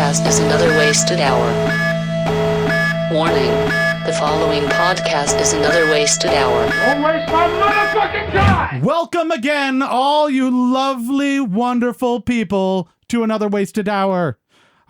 podcast is another wasted hour. Warning. The following podcast is another wasted hour. Don't waste my motherfucking time! Welcome again, all you lovely, wonderful people, to another wasted hour.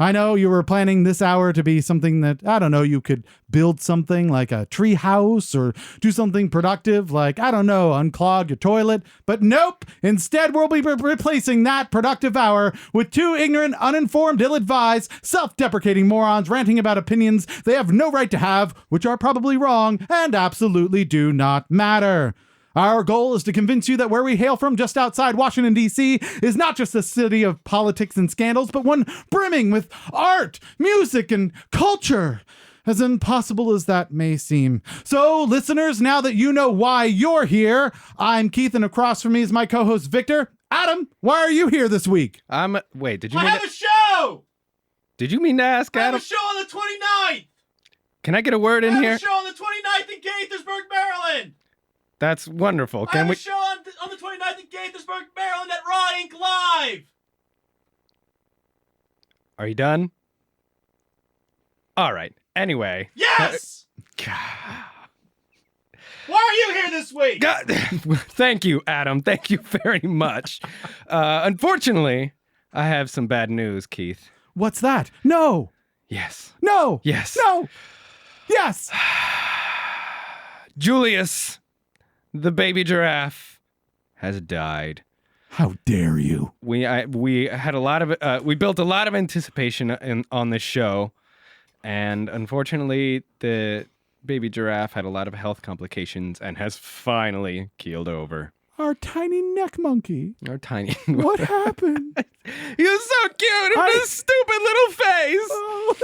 I know you were planning this hour to be something that, I don't know, you could build something like a tree house or do something productive like, I don't know, unclog your toilet. But nope, instead we'll be replacing that productive hour with two ignorant, uninformed, ill-advised, self-deprecating morons ranting about opinions they have no right to have, which are probably wrong and absolutely do not matter. Our goal is to convince you that where we hail from just outside Washington, D.C. is not just a city of politics and scandals, but one brimming with art, music, and culture, as impossible as that may seem. So, listeners, now that you know why you're here, I'm Keith, and across from me is my co-host, Victor. Adam, why are you here this week? Wait, did you I mean have a show! Did you mean to ask, I have Adam? a show on the 29th! Can I get a word in I have here? a show on the 29th in Gaithersburg, Maryland! That's wonderful. I have a show on the 29th in Gaithersburg, Maryland at Raw Inc. Live! Are you done? All right. Anyway. Yes! Why are you here this week? God, thank you, Adam. Thank you very much. Unfortunately, I have some bad news, Keith. What's that? No! Yes. No! Yes. No! Yes! Julius, the baby giraffe, has died. How dare you? We had a lot of we built a lot of anticipation on this show, and unfortunately, the baby giraffe had a lot of health complications and has finally keeled over. Our tiny neck monkey. Our tiny. What happened? He was so cute with his stupid little face. Oh,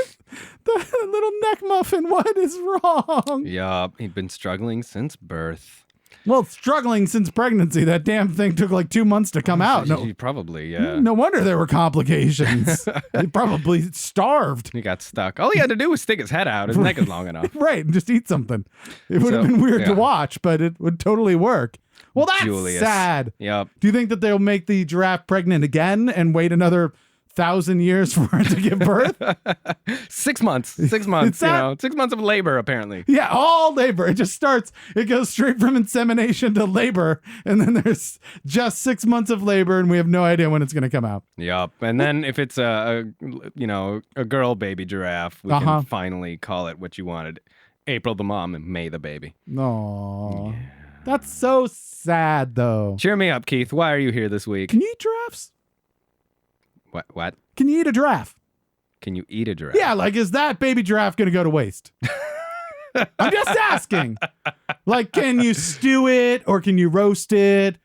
the little neck muffin. What is wrong? Yup, he'd been struggling since birth. Well, struggling since pregnancy. That damn thing took like 2 months to come out. No, Probably, yeah. no wonder there were complications. He probably starved. He got stuck. All he had to do was stick his head out. His neck is long enough. Right, and just eat something. It would have been weird to watch, but it would totally work. Well, that's Julius. sad. Yep. Do you think that they'll make the giraffe pregnant again and wait another 1,000 years for it to give birth? 6 months. 6 months. 6 months of labor, apparently. Yeah, all labor. It just starts. It goes straight from insemination to labor, and then there's just 6 months of labor, and we have no idea when it's going to come out. Yup. And then if it's a girl baby giraffe, we can finally call it what you wanted. April the mom and May the baby. No, Yeah. That's so sad, though. Cheer me up, Keith. Why are you here this week? Can you eat giraffes? What? Can you eat a giraffe? Can you eat a giraffe? Yeah, like, is that baby giraffe going to go to waste? I'm just asking. Like, can you stew it or can you roast it?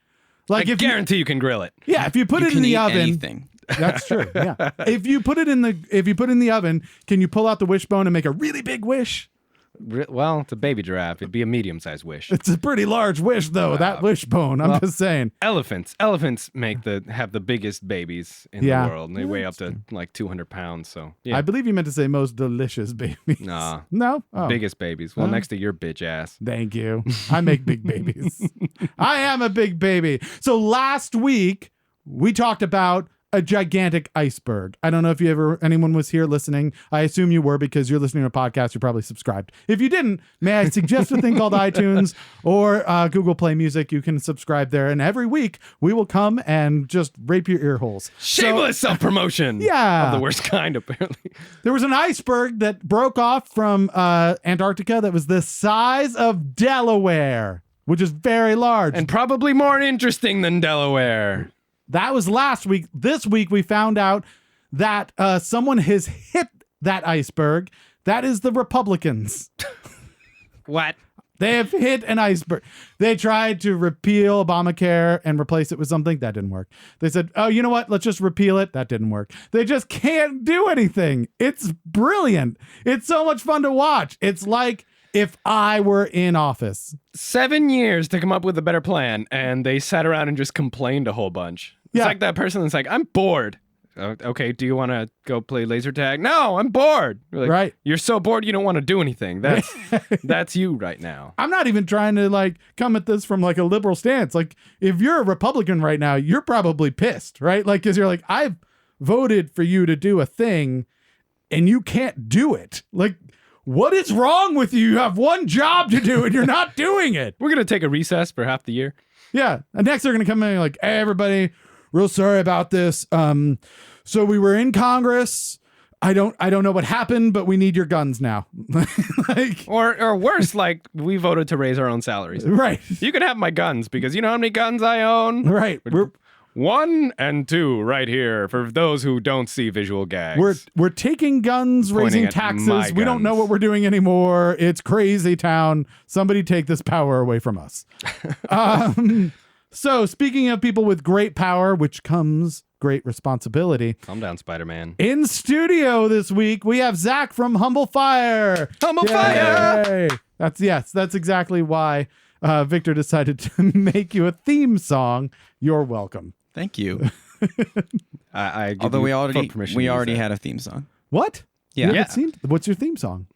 Like, I guarantee you can grill it. Yeah, if you put it in the oven. Anything. That's true. Yeah. If you put it in the oven, can you pull out the wishbone and make a really big wish? Well, it's a baby giraffe. It'd be a medium-sized wish. It's a pretty large wish, though. That wishbone. I'm just saying. Elephants have the biggest babies in the world, and they weigh up to like 200 pounds. So yeah. I believe you meant to say most delicious babies. Nah. No? Oh. Biggest babies. Well, next to your bitch ass. Thank you. I make big babies. I am a big baby. So last week, we talked about a gigantic iceberg. I don't know if anyone was here listening. I assume you were because you're listening to a podcast. You're probably subscribed. If you didn't, may I suggest a thing called iTunes or Google Play Music. You can subscribe there. And every week we will come and just rape your ear holes. Shameless self-promotion. Yeah. Of the worst kind, apparently. There was an iceberg that broke off from Antarctica that was the size of Delaware, which is very large. And probably more interesting than Delaware. That was last week. This week, we found out that someone has hit that iceberg. That is the Republicans. What? They have hit an iceberg. They tried to repeal Obamacare and replace it with something. That didn't work. They said, oh, you know what? Let's just repeal it. That didn't work. They just can't do anything. It's brilliant. It's so much fun to watch. It's like if I were in office. 7 years to come up with a better plan, and they sat around and just complained a whole bunch. It's like that person that's like, I'm bored. Okay, do you want to go play laser tag? No, I'm bored. Like, right. You're so bored you don't want to do anything. That's you right now. I'm not even trying to like come at this from like a liberal stance. Like if you're a Republican right now, you're probably pissed, right? Like, cause you're like, I've voted for you to do a thing and you can't do it. Like, what is wrong with you? You have one job to do and you're not doing it. We're going to take a recess for half the year. Yeah. And next they're going to come in and like, hey, everybody, real sorry about this. So we were in Congress. I don't know what happened, but we need your guns now. Like, or worse, like we voted to raise our own salaries. right. You can have my guns because you know how many guns I own? Right. We're 1 and 2 right here for those who don't see visual gags. we're taking guns, Pointing raising at taxes. my We don't know guns. what we're doing anymore. It's crazy town. Somebody take this power away from us. So speaking of people with great power, which comes great responsibility. Calm down, Spider-Man. In studio this week, we have Zach from Humble Fire. Humble Fire! Yay! That's exactly why Victor decided to make you a theme song. You're welcome. Thank you. I give Although you we full already permission to use already that. had a theme song. What? Yeah. You Yeah. haven't seen- What's your theme song?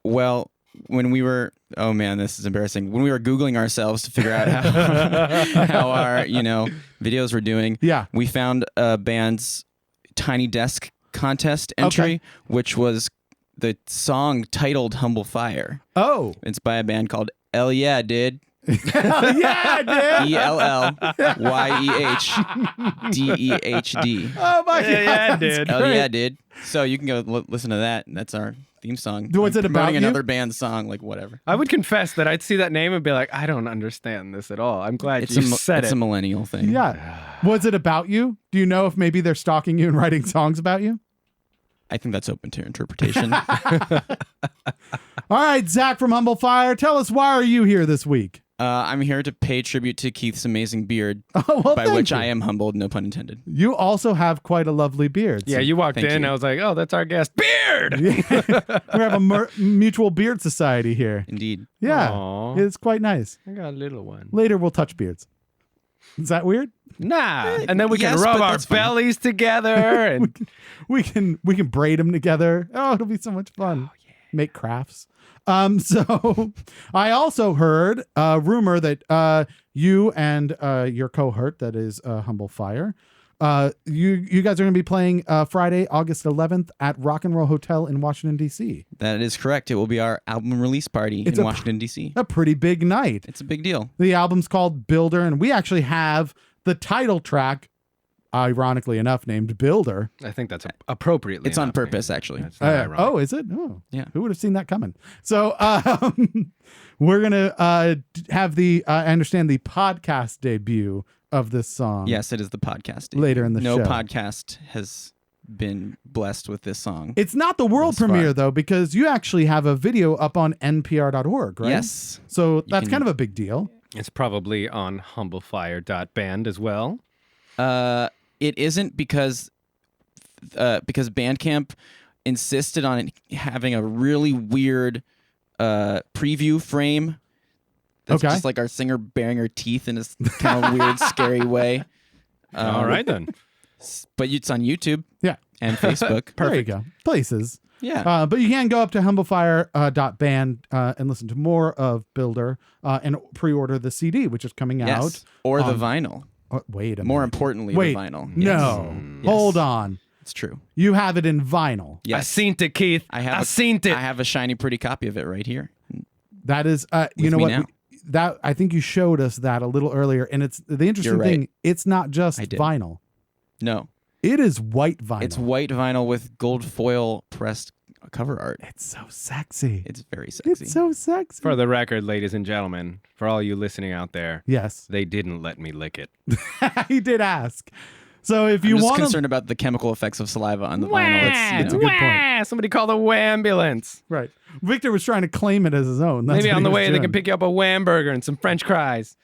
Well, when we were, oh man, this is embarrassing. When we were Googling ourselves to figure out how our, videos were doing, Yeah. we found a band's Tiny Desk contest entry, which was the song titled Humble Fire. Oh. It's by a band called Ell Yeah Did. Hell yeah, dude. ELLYEHDEHD. Oh my God. Yeah, that's dude. Ell great. Yeah Did. So you can go listen to that. That's our theme song. What's it about Promoting you? another band's song, like whatever. I would confess that I'd see that name and be like, I don't understand this at all. I'm glad It's you a said it's it. a millennial thing. Yeah. Was it about you? Do you know if maybe they're stalking you and writing songs about you? I think that's open to interpretation. All right, Zach from Humble Fire, tell us, why are you here this week? I'm here to pay tribute to Keith's amazing beard, Oh, well, by thank which you. I am humbled, no pun intended. You also have quite a lovely beard. Yeah, you walked Thank in, you. I was like, oh, that's our guest. Beard! We have a mutual beard society here. Indeed. Yeah, Aw. it's quite nice. I got a little one. Later, we'll touch beards. Is that weird? Nah. And then we can yes, rub but our that's fine. bellies together. And We can braid them together. Oh, it'll be so much fun. Make crafts. So I also heard a rumor that you and your cohort, that is Humble Fire, you guys are going to be playing Friday, August 11th at Rock and Roll Hotel in Washington, D.C. That is correct. It will be our album release party It's in a Washington, D.C. A pretty big night. It's a big deal. The album's called Builder, and we actually have the title track, ironically enough, named Builder. I think that's appropriately. It's on enough, purpose, maybe. actually. That's not ironic. Oh, is it? Oh, Yeah. Who would have seen that coming? So we're gonna have the I understand the podcast debut of this song. Yes, it is the podcast. Later in the no show. podcast has been blessed with this song. It's not the world Thus far. premiere though, because you actually have a video up on npr.org, right? Yes. So that's can- kind of a big deal. It's probably on humblefire.band as well. It isn't because Bandcamp insisted on it having a really weird preview frame. That's Okay. just like our singer baring her teeth in this kind of weird, scary way. All right, then. But it's on YouTube Yeah. and Facebook. There you go. Places. Yeah. But you can go up to humblefire.band and listen to more of Builder and pre-order the CD, which is coming yes. out. Or the on- vinyl. Wait a More minute. importantly, Wait, the vinyl. No. Yes. Hold on. It's true. You have it in vinyl. Yes. I seen it, Keith. I seen it. I have a shiny, pretty copy of it right here. That is, you With know me what? now. That I think you showed us that a little earlier, and it's the interesting You're right. thing. It's not just I did. vinyl; No. it is white vinyl. It's white vinyl with gold foil pressed cover art. It's so sexy. It's very sexy. It's so sexy. For the record, ladies and gentlemen, for all you listening out there, Yes, they didn't let me lick it. he did ask. So if you I'm just want concerned about the chemical effects of saliva on the vinyl. That's a good point. Somebody call the Wambulance. right, Victor was trying to claim it as his own. That's Maybe what on he the was way they doing. can pick you up a Whamburger and some French fries.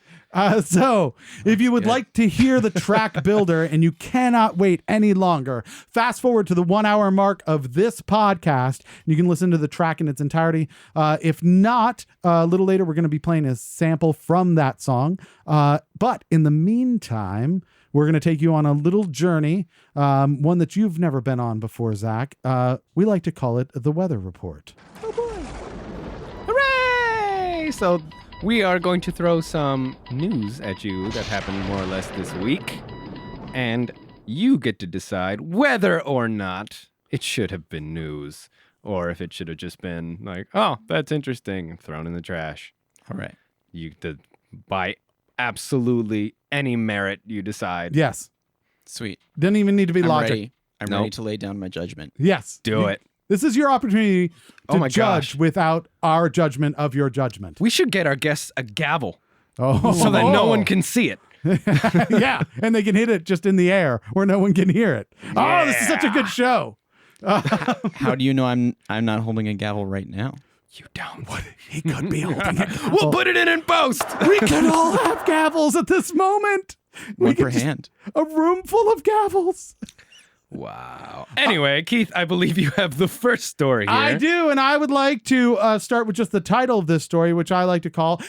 So, if you would good. like to hear the track Builder and you cannot wait any longer, fast forward to the 1 hour mark of this podcast. You can listen to the track in its entirety. If not, a little later, we're going to be playing a sample from that song. But in the meantime, we're going to take you on a little journey, one that you've never been on before, Zach. We like to call it the Weather Report. Hooray! So we are going to throw some news at you that happened more or less this week. And you get to decide whether or not it should have been news, or if it should have just been like, oh, that's interesting, thrown in the trash. All right. You did by absolutely any merit you decide. Yes. Sweet. Didn't even need to be I'm logic. ready. I'm Nope. ready to lay down my judgment. Yes. Do it. This is your opportunity Oh to my judge gosh. without our judgment of your judgment. We should get our guests a gavel Oh. so that no one can see it. Yeah, and they can hit it just in the air where no one can hear it. Oh, this is such a good show. How do you know I'm not holding a gavel right now? You don't. He could be holding it. We'll put it in post. We could all have gavels at this moment. One per could just- hand. A room full of gavels. Wow. Anyway, Keith, I believe you have the first story here. I do, and I would like to start with just the title of this story, which I like to call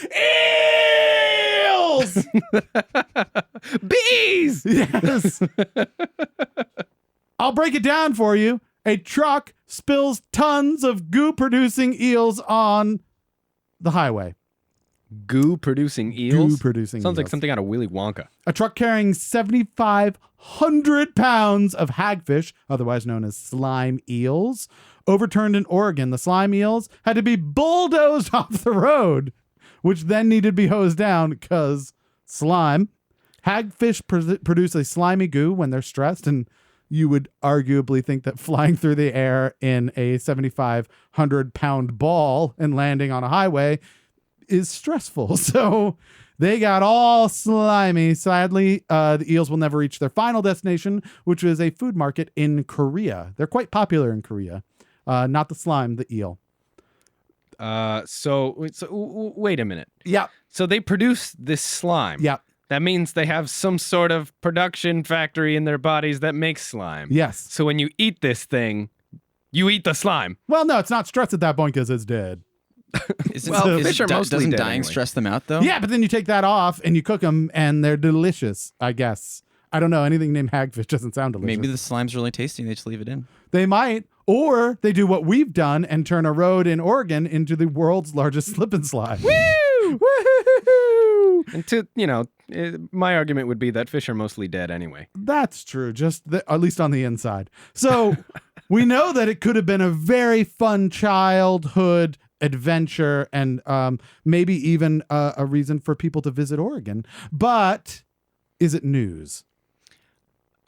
Eels! Bees! Yes. I'll break it down for you. A truck spills tons of goo-producing eels on the highway. Goo-producing eels? Goo-producing Sounds like eels. something out of Willy Wonka. A truck carrying 7,500 pounds of hagfish, otherwise known as slime eels, overturned in Oregon. The slime eels had to be bulldozed off the road, which then needed to be hosed down because slime. Hagfish produce a slimy goo when they're stressed, and you would arguably think that flying through the air in a 7,500-pound ball and landing on a highway is stressful. So they got all slimy. Sadly, the eels will never reach their final destination, which is a food market in Korea. They're quite popular in Korea. Not the slime, the eel. So wait a minute. Yeah. So they produce this slime. Yeah. That means they have some sort of production factory in their bodies that makes slime. Yes. So when you eat this thing, you eat the slime. Well, no, it's not stressed at that point because it's dead. Fish are mostly doesn't dead dying anyway. stress them out though? Yeah, but then you take that off and you cook them and they're delicious, I guess. I don't know. Anything named hagfish doesn't sound delicious. Maybe the slime's really tasty and they just leave it in. They might. Or they do what we've done and turn a road in Oregon into the world's largest slip and slide. Woo! Woo! And my argument would be that fish are mostly dead anyway. That's true, at least on the inside. So we know that it could have been a very fun childhood adventure and maybe even a reason for people to visit Oregon. But is it news?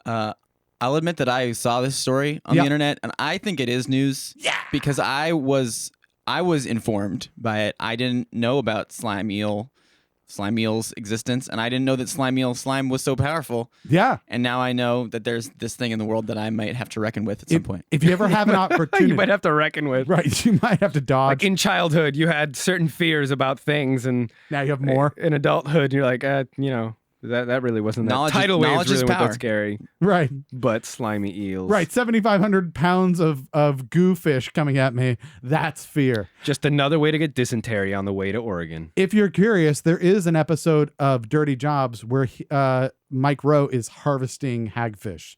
I'll admit that I saw this story on the internet, and I think it is news. Yeah. Because I was informed by it. I didn't know about slime eel's existence, and I didn't know that slime was so powerful. Yeah. And now I know that there's this thing in the world that I might have to reckon with at some point. If you ever have an opportunity, You might have to reckon with. right? You might have to dodge. Like in childhood, you had certain fears about things, and Now you have more. in adulthood, you're like, that really wasn't that. Knowledge Tidal waves is really weren't power. that scary, Right. but slimy eels. Right. 7,500 pounds of goo fish coming at me. That's fear. Just another way to get dysentery on the way to Oregon. If you're curious, there is an episode of Dirty Jobs where Mike Rowe is harvesting hagfish,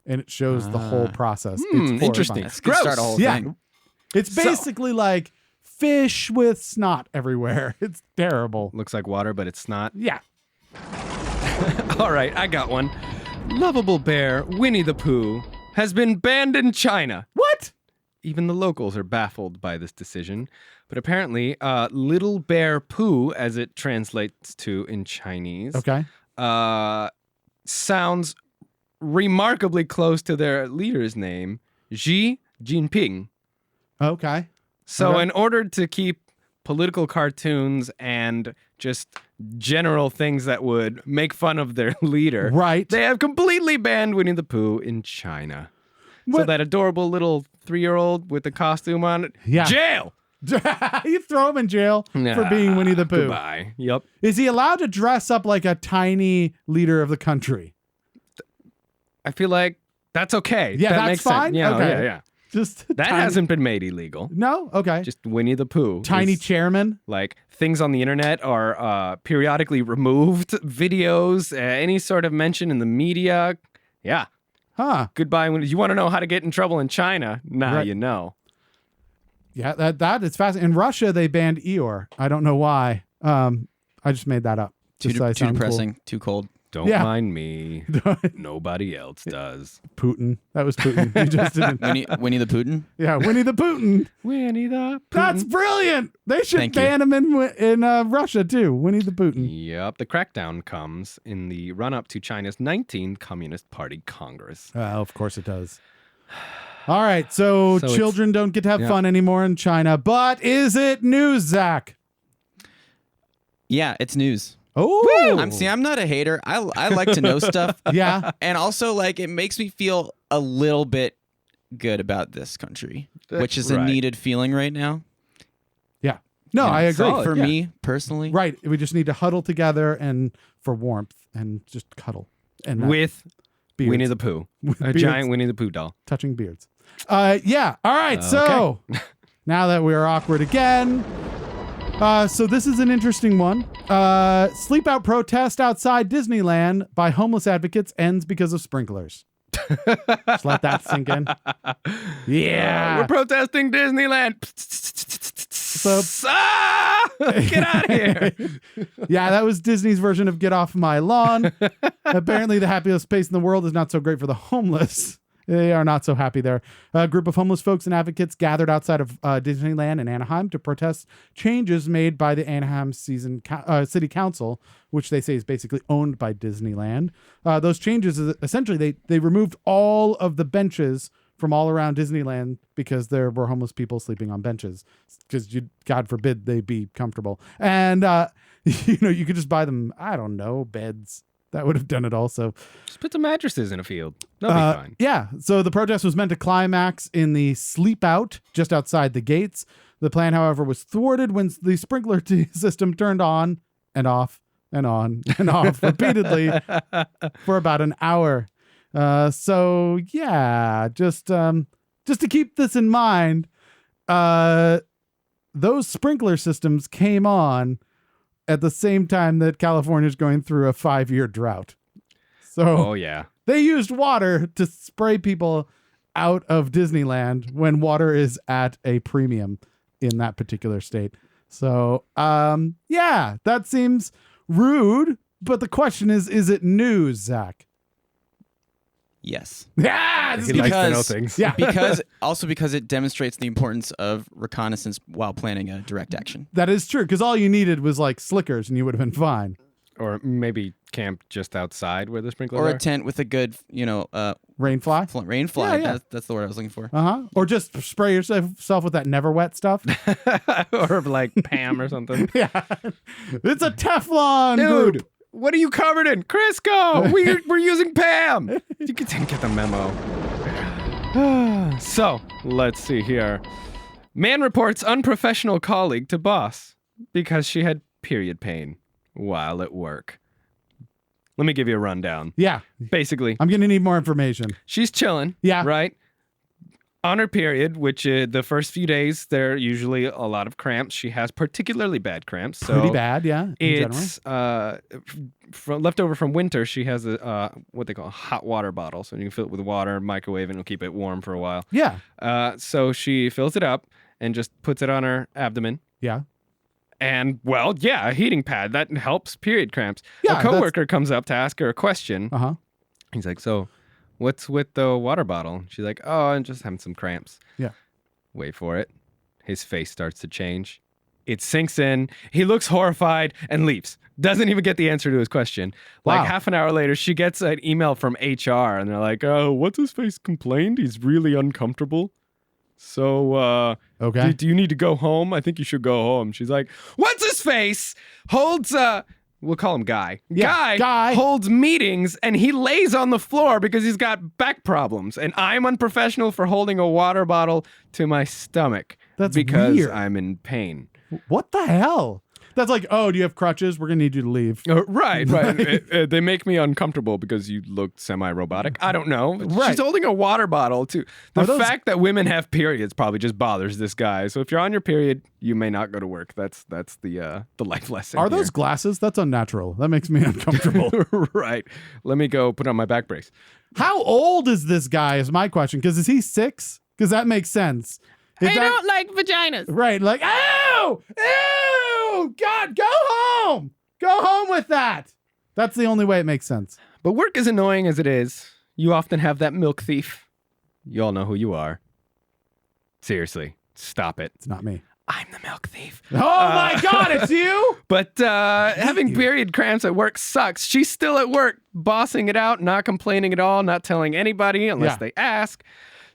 and it shows the whole process. It's horrifying. Interesting. That's a good start a whole Yeah. thing. It's basically like fish with snot everywhere. It's terrible. Looks like water, but it's not. Yeah. All right, I got one. Lovable bear Winnie the Pooh has been banned in China. What? Even the locals are baffled by this decision. But apparently, Little Bear Pooh, as it translates to in Chinese, Okay. sounds remarkably close to their leader's name, Xi Jinping. Okay. So Okay. in order to keep political cartoons and just general things that would make fun of their leader, Right. they have completely banned Winnie the Pooh in China. So What- that adorable little 3-year-old with the costume on, Yeah. jail! You throw him in jail for being Winnie the Pooh. Goodbye. Yep. Is he allowed to dress up like a tiny leader of the country? I feel like that's okay. Yeah, that that's makes fine? sense. Yeah, Okay. yeah. Just That tiny- hasn't been made illegal. No? Okay. Just Winnie the Pooh. Tiny is- chairman? Like things on the internet are periodically removed, videos, any sort of mention in the media. Yeah. Huh. Goodbye. When you want to know how to get in trouble in China, now Right. you know. Yeah, that is fascinating. In Russia, they banned Eeyore. I don't know why. I just made that up. Too Just so I depressing, sound cool. too cold. Don't Yeah. mind me. Nobody else does. Putin. That was Putin. You just didn't. Winnie the Putin. Yeah, Winnie the Putin. Winnie the Pooh. That's brilliant. They should Thank you. ban him in Russia too. Winnie the Putin. Yep. The crackdown comes in the run-up to China's 19th Communist Party Congress. Of course it does. All right, so So children don't get to have yeah. fun anymore in China. But is it news, Zach? Yeah, it's news. Oh, I'm not a hater. I like to know stuff. yeah. And also, like, it makes me feel a little bit good about this country, which is a Right. needed feeling right now. Yeah. No, Yeah, I agree. solid. For yeah. me personally. Right. We just need to huddle together and for warmth and just cuddle and not With beards. Winnie the Pooh. With A beards. giant Winnie the Pooh doll. touching beards. Yeah. All right. So now that we're awkward again. So this is an interesting one. Sleep out protest outside Disneyland by homeless advocates ends because of sprinklers. Just let that sink in. Yeah. We're protesting Disneyland. Get out of here. Yeah, that was Disney's version of Get Off My Lawn. Apparently, the happiest place in the world is not so great for the homeless. They are not so happy there. A group of homeless folks and advocates gathered outside of Disneyland in Anaheim to protest changes made by the Anaheim City Council, which they say is basically owned by Disneyland. Those changes, essentially, they removed all of the benches from all around Disneyland because there were homeless people sleeping on benches because God forbid they be comfortable. And, you could just buy them, I don't know, beds. That would have done it also. Just put some mattresses in a field. That'll be fine. Yeah. So the protest was meant to climax in the sleep out just outside the gates. The plan, however, was thwarted when the sprinkler system turned on and off and on and off repeatedly for about an hour. So yeah, just to keep this in mind, those sprinkler systems came on at the same time that California is going through a 5-year drought. So Oh, yeah. they used water to spray people out of Disneyland when water is at a premium in that particular state. So, yeah, that seems rude. But the question is it news, Zach? Yes. Yeah, He likes to know things. Yeah. because it demonstrates the importance of reconnaissance while planning a direct action. That is true, because all you needed was like slickers and you would have been fine. Or maybe camp just outside where the sprinklers Or are. a tent with a good, Rain fly? rain fly. Yeah. That's the word I was looking for. Uh-huh. Or just spray yourself with that never wet stuff. Or like Pam or something. Yeah. It's a Teflon Dude, group. what are you covered in? Crisco! We're using Pam! You didn't get the memo. So, let's see here. Man reports unprofessional colleague to boss because she had period pain while at work. Let me give you a rundown. Yeah. Basically, I'm going to need more information. she's chilling. Yeah. Right? On her period, which the first few days, there are usually a lot of cramps. She has particularly bad cramps. So Pretty bad, yeah. in general. It's leftover from winter. She has what they call a hot water bottle. So you can fill it with water, microwave, and it'll keep it warm for a while. Yeah. So she fills it up and just puts it on her abdomen. Yeah. And, well, yeah, a heating pad. That helps period cramps. Yeah, A coworker comes up to ask her a question. Uh-huh. He's like, so what's with the water bottle? She's like, oh, I'm just having some cramps. Yeah. Wait for it. His face starts to change. It sinks in. He looks horrified and leaves. Doesn't even get the answer to his question. Wow. Like half an hour later, she gets an email from HR and they're like, oh, what's his face complained? He's really uncomfortable. So, Okay. do you need to go home? I think you should go home. She's like, what's his face? Holds, we'll call him Guy. Yeah, Guy. holds meetings and he lays on the floor because he's got back problems. And I'm unprofessional for holding a water bottle to my stomach. That's because weird. I'm in pain. What the hell? That's like, oh, do you have crutches? We're going to need you to leave. Right. They make me uncomfortable because you look semi-robotic. I don't know. Right. She's holding a water bottle too. The Are those- fact that women have periods probably just bothers this guy. So if you're on your period, you may not go to work. That's the life lesson. Are those here. glasses? That's unnatural. That makes me uncomfortable. Right. Let me go put on my back brace. How old is this guy is my question. Because is he 6? Because that makes sense. If that- like vaginas. Right. Like, ew! Ew! God, go home! Go home with that! That's the only way it makes sense. But work is annoying as it is. You often have that milk thief. You all know who you are. Seriously, stop it. It's not me. I'm the milk thief. Oh my God, it's you? But having period cramps at work sucks. She's still at work, bossing it out, not complaining at all, not telling anybody unless they ask.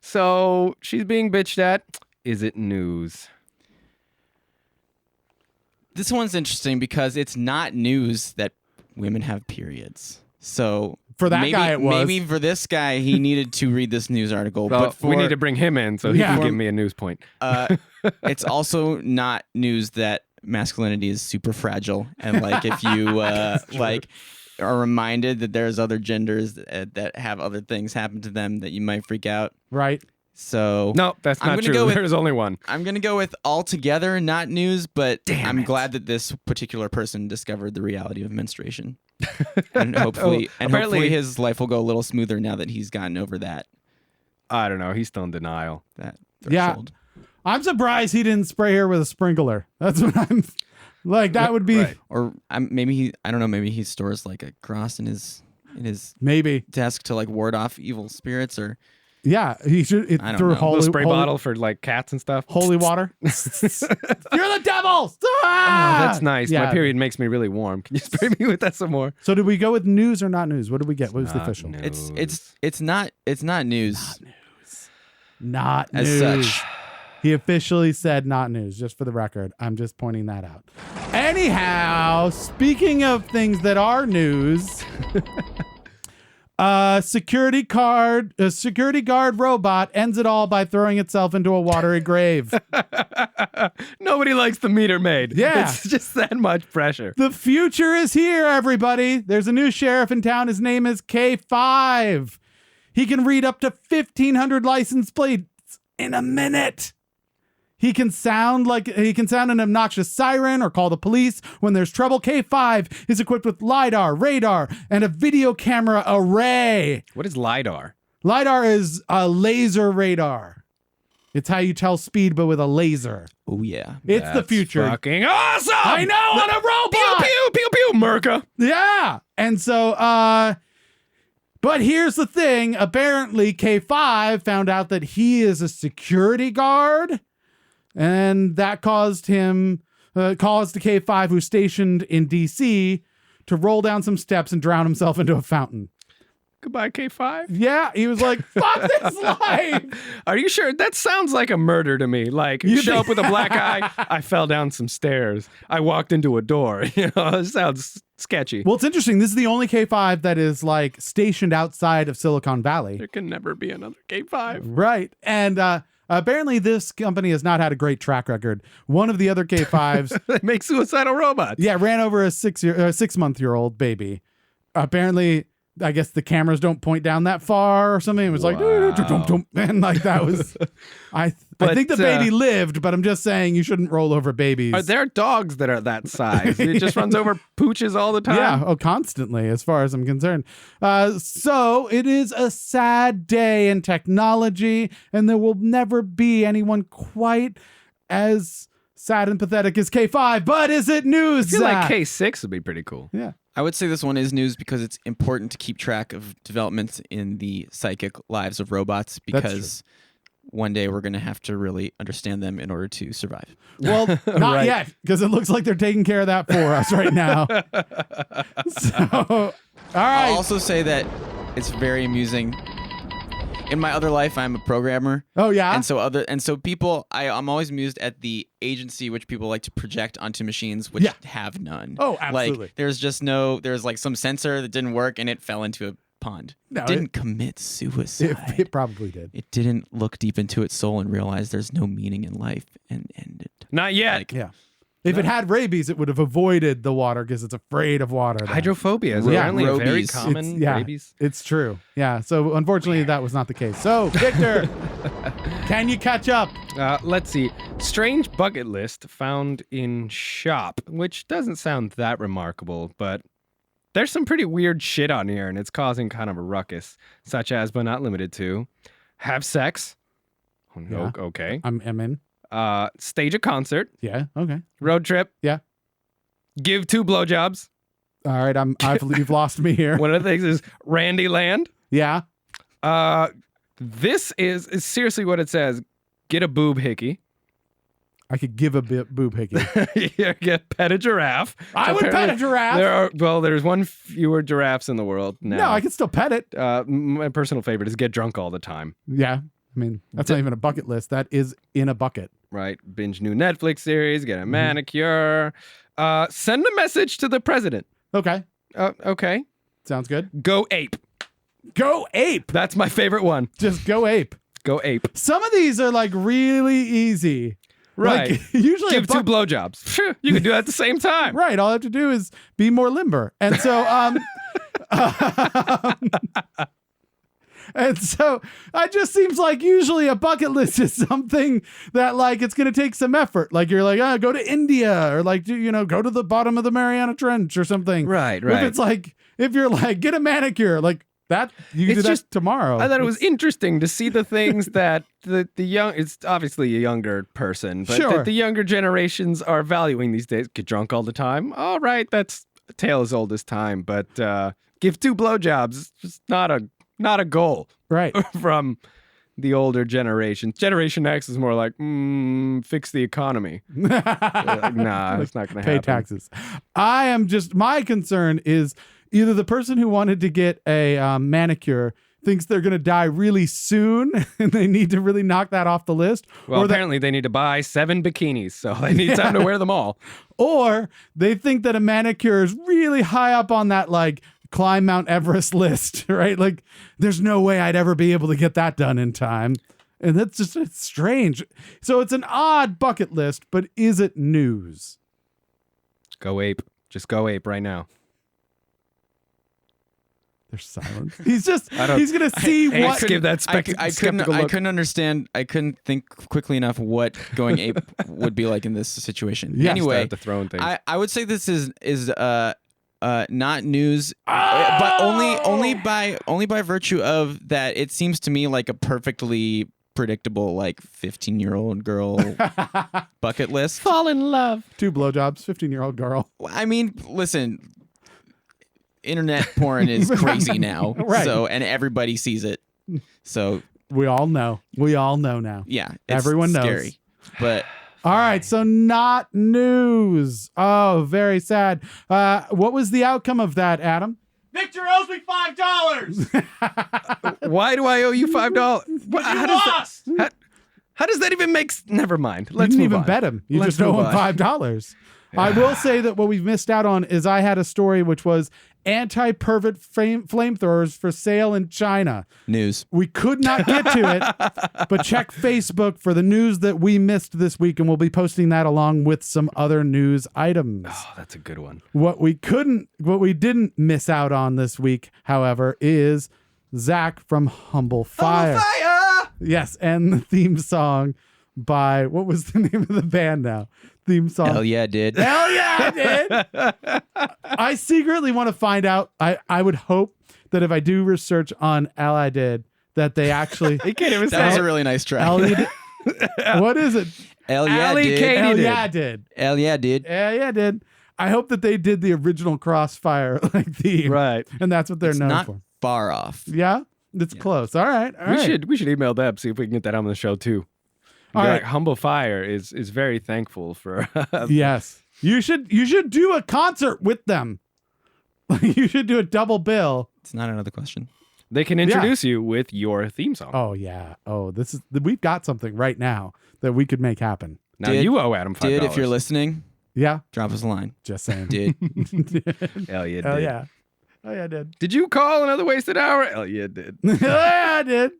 So she's being bitched at. Is it news? This one's interesting because it's not news that women have periods. So For that maybe, guy, it was. Maybe for this guy, he needed to read this news article. Well, but for, we need to bring him in so he can give me a news point. It's also not news that masculinity is super fragile, and like if you like are reminded that there's other genders that have other things happen to them that you might freak out. Right. So No, that's not true. There's only one. I'm gonna go with altogether not news, but I'm glad that this particular person discovered the reality of menstruation, and hopefully his life will go a little smoother now that he's gotten over that. I don't know. He's still in denial. That Yeah. threshold. I'm surprised he didn't spray her with a sprinkler. That's what I'm like. That would be Right. Or maybe I don't know. Maybe he stores like a cross in his maybe. desk to like ward off evil spirits, or Yeah, he should. I don't Through know. holy, Little spray holy- bottle for like cats and stuff. holy water. You're the devil. Oh, that's nice. Yeah. My period makes me really warm. Can you spray me with that some more? So did we go with news or not news? What did we get? What was the Not official? news. it's not news Not as news. such. He officially said not news, just for the record. I'm just pointing that out. Anyhow, speaking of things that are news, a security guard robot ends it all by throwing itself into a watery grave. Nobody likes the meter maid. Yeah. It's just that much pressure. The future is here, everybody. There's a new sheriff in town. His name is K5. He can read up to 1,500 license plates in a minute. He can sound an obnoxious siren or call the police when there's trouble. K5 is equipped with LiDAR, radar, and a video camera array. What is LiDAR? LiDAR is a laser radar. It's how you tell speed, but with a laser. Oh yeah. It's the That's future. Fucking awesome! I know, on a robot! Pew, pew, pew, pew, Merca. Yeah. And so, but here's the thing. Apparently, K5 found out that he is a security guard, and that caused the K5, who's stationed in D.C., to roll down some steps and drown himself into a fountain. Goodbye, K5. Yeah, he was like, fuck this life. Are you sure? That sounds like a murder to me. Like, you show up with a black eye. I fell down some stairs. I walked into a door. You know, it sounds sketchy. Well, it's interesting. This is the only K5 that is like stationed outside of Silicon Valley. There can never be another K5. Right. And apparently this company has not had a great track record. One of the other K5s They make suicidal robots. ran over a 6-month-old baby. Apparently, I guess the cameras don't point down that far or something. It was like, and like that was, I think the baby lived, but I'm just saying you shouldn't roll over babies. Are there dogs that are that size? It just runs over pooches all the time? Yeah, constantly, as far as I'm concerned. So it is a sad day in technology, and there will never be anyone quite as sad and pathetic as K5. But is it news? I feel like Zach? K6 would be pretty cool. Yeah. I would say this one is news because it's important to keep track of developments in the psychic lives of robots, because one day we're going to have to really understand them in order to survive. Well, not yet, because it looks like they're taking care of that for us right now. So, all right. I'll also say that it's very amusing. In my other life, I'm a programmer. Oh, yeah? And so people, I'm always amused at the agency which people like to project onto machines which have none. Oh, absolutely. Like there's like some sensor that didn't work and it fell into a pond. No, It didn't commit suicide. It probably did. It didn't look deep into its soul and realize there's no meaning in life and end it. Not yet. Like, Yeah. If it had rabies, it would have avoided the water because it's afraid of water. then. Hydrophobia is Yeah, apparently a very rabies. common Yeah, rabies. it's true. Yeah. So unfortunately, that was not the case. So Victor, can you catch up? Let's see. Strange bucket list found in shop, which doesn't sound that remarkable, but there's some pretty weird shit on here, and it's causing kind of a ruckus, such as, but not limited to, have sex. Yeah. Okay. I'm in. Stage a concert. Yeah. Okay. Road trip. Yeah. Give 2 blowjobs. All right, you've lost me here. One of the things is Randy Land. Yeah. This is seriously what it says. Get a boob hickey. I could give a boob hickey. Yeah, pet a giraffe. I would pet a giraffe. There's one fewer giraffes in the world now. No, I can still pet it. My personal favorite is get drunk all the time. Yeah. I mean, that's not even a bucket list. That is in a bucket. Right. Binge new Netflix series, get a manicure. Send a message to the president. Okay. Okay. Sounds good. Go ape. Go ape. That's my favorite one. Just go ape. Go ape. Some of these are like really easy. Right. Like, usually give 2 blowjobs. You can do that at the same time. Right. All I have to do is be more limber. And so and so it just seems like usually a bucket list is something that like it's going to take some effort. Like you're like, go to India or like, go to the bottom of the Mariana Trench or something. Right. If it's like, if you're like, get a manicure, like that, you can do that tomorrow. I thought it was interesting to see the things that the young, it's obviously a younger person, but that the younger generations are valuing these days. Get drunk all the time. All right. That's a tale as old as time, but give 2 blowjobs. It's just not a goal. Right. From the older generations. Generation X is more like, fix the economy. Like, nah, it's not going to happen. Pay taxes. My concern is either the person who wanted to get a manicure thinks they're going to die really soon and they need to really knock that off the list. Well, apparently they need to buy 7 bikinis, so they need time to wear them all. Or they think that a manicure is really high up on that, like, climb Mount Everest list, right? Like, there's no way I'd ever be able to get that done in time. And it's strange. So it's an odd bucket list, but is it news? Go ape. Just go ape right now. There's silence. He's going to see what. Give that I couldn't understand. I couldn't think quickly enough what going ape would be like in this situation. Yes, anyway, the throne thing. I would say this is not news, but only by virtue of that. It seems to me like a perfectly predictable, like 15-year-old girl bucket list. Fall in love. 2 blowjobs, 15-year-old girl. I mean, listen. Internet porn is crazy now, right. So and everybody sees it. So we all know. We all know now. Yeah, it's everyone knows. Scary, but all right, so not news. Oh, very sad. What was the outcome of that, Adam? Victor owes me $5. Why do I owe you $5? You lost. How does that even make? Never mind. You Let's didn't move even on. bet him. You Let's just owe move him on. $5. I will say that what we've missed out on is I had a story which was anti-pervert flamethrowers for sale in China. news. We could not get to it, but check Facebook for the news that we missed this week, and we'll be posting that along with some other news items. Oh, that's a good one. What we didn't miss out on this week, however, is Zach from Humble Fire. Yes, and the theme song by, what was the name of the band now? Theme song. Hell yeah, dude. Hell yeah, I did. I secretly want to find out. I would hope that if I do research on L.I. Did, that they actually. He can't even That was say a really nice track. What is it? Hell yeah, Alley dude. Katie Hell did. yeah, did. Hell yeah, dude. Yeah, yeah, did. I hope that they did the original Crossfire like theme, Right. and that's what they're It's known not for. far off. Yeah, it's close. All right, all right. We should email them, see if we can get that on the show too. All right. Like, Humble Fire is very thankful for. Yes, you should do a concert with them. You should do a double bill. It's not another question. They can introduce you with your theme song. Oh yeah. Oh, we've got something right now that we could make happen. Now Dude, you owe Adam $5. Dude, if you're listening, Yeah, drop us a line. just saying. Dude. Hell yeah, Hell did. yeah. Oh yeah, I did. Did you call another wasted hour? Hell yeah, did. Yeah, I did.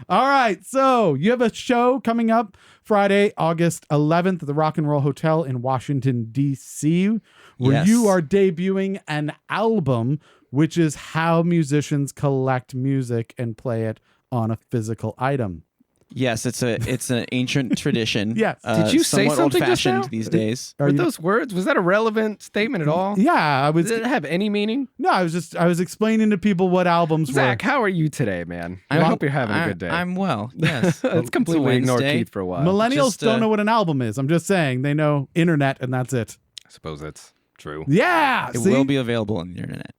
All right. So you have a show coming up Friday, August 11th at the Rock and Roll Hotel in Washington, D.C., where Yes. you are debuting an album, which is how musicians collect music and play it on a physical item. Yes, it's an ancient tradition. Yes. Did you say somewhat something just old-fashioned now? these days. Are With you- those words, was that a relevant statement at all? Yeah, I was. Did it have any meaning? No, I was explaining to people what albums Zach, were. how are you today, man? I hope you're having a good day. I'm well. Yes. Let's completely ignore Wednesday. Keith for a while. Millennials just, don't know what an album is. I'm just saying they know internet and that's it. I suppose that's True. Yeah. It see? will be available on the internet.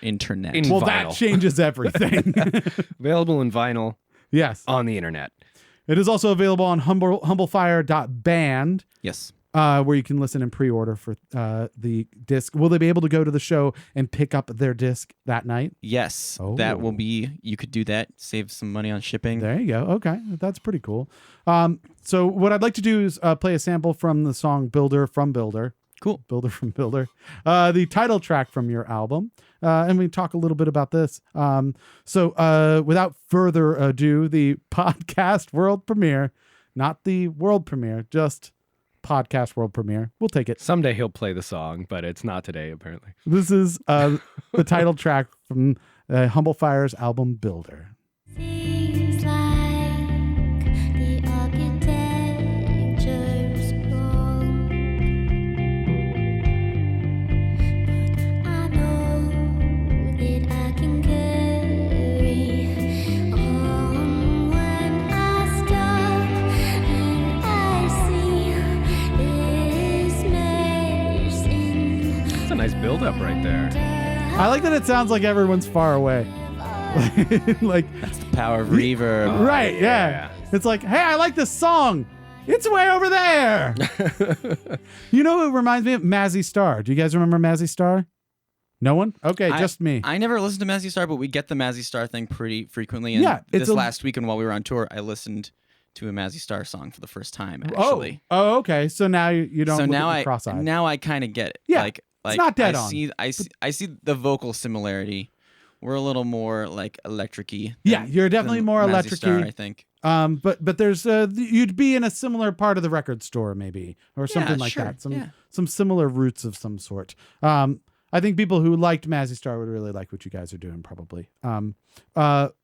Internet. In Well, vinyl. that changes everything. Available in vinyl Yes. on the internet. It is also available on humblefire.band, Yes. where you can listen and pre-order for the disc. Will they be able to go to the show and pick up their disc that night? Yes. Oh. That will be. You could do that. Save some money on shipping. There you go. Okay. That's pretty cool. So what I'd like to do is play a sample from the song Builder from Builder. Cool. Builder from Builder. The title track from your album. And we talk a little bit about this. So without further ado, the podcast world premiere, not the world premiere, just podcast world premiere. We'll take it. Someday he'll play the song, but it's not today, apparently. This is the title track from Humble Fire's album Builder. Seems like the architecture's wrong, but I know that I can carry on when I stop and I see this mess in. It's a nice build-up right there. I like that it sounds like everyone's far away. Like, That's the power of reverb. right, yeah. It's like, hey, I like this song. It's way over there. You know what reminds me of? Mazzy Star. Do you guys remember Mazzy Star? No one? Okay, just me. I never listened to Mazzy Star, but we get the Mazzy Star thing pretty frequently. And Yeah, it's this a- last weekend while we were on tour, I listened to a Mazzy Star song for the first time. Actually, Oh, okay. So now you don't so look now at me cross-eyed. now I kind of get it. Yeah, like not dead I on. I see the vocal similarity. We're a little more like electric-y. Yeah, than- you're definitely than more Mazzy electric-y. Star, I think. But there's you'd be in a similar part of the record store maybe, or something like sure, that. yeah. Some similar roots of some sort. I think people who liked Mazzy Star would really like what you guys are doing, probably. But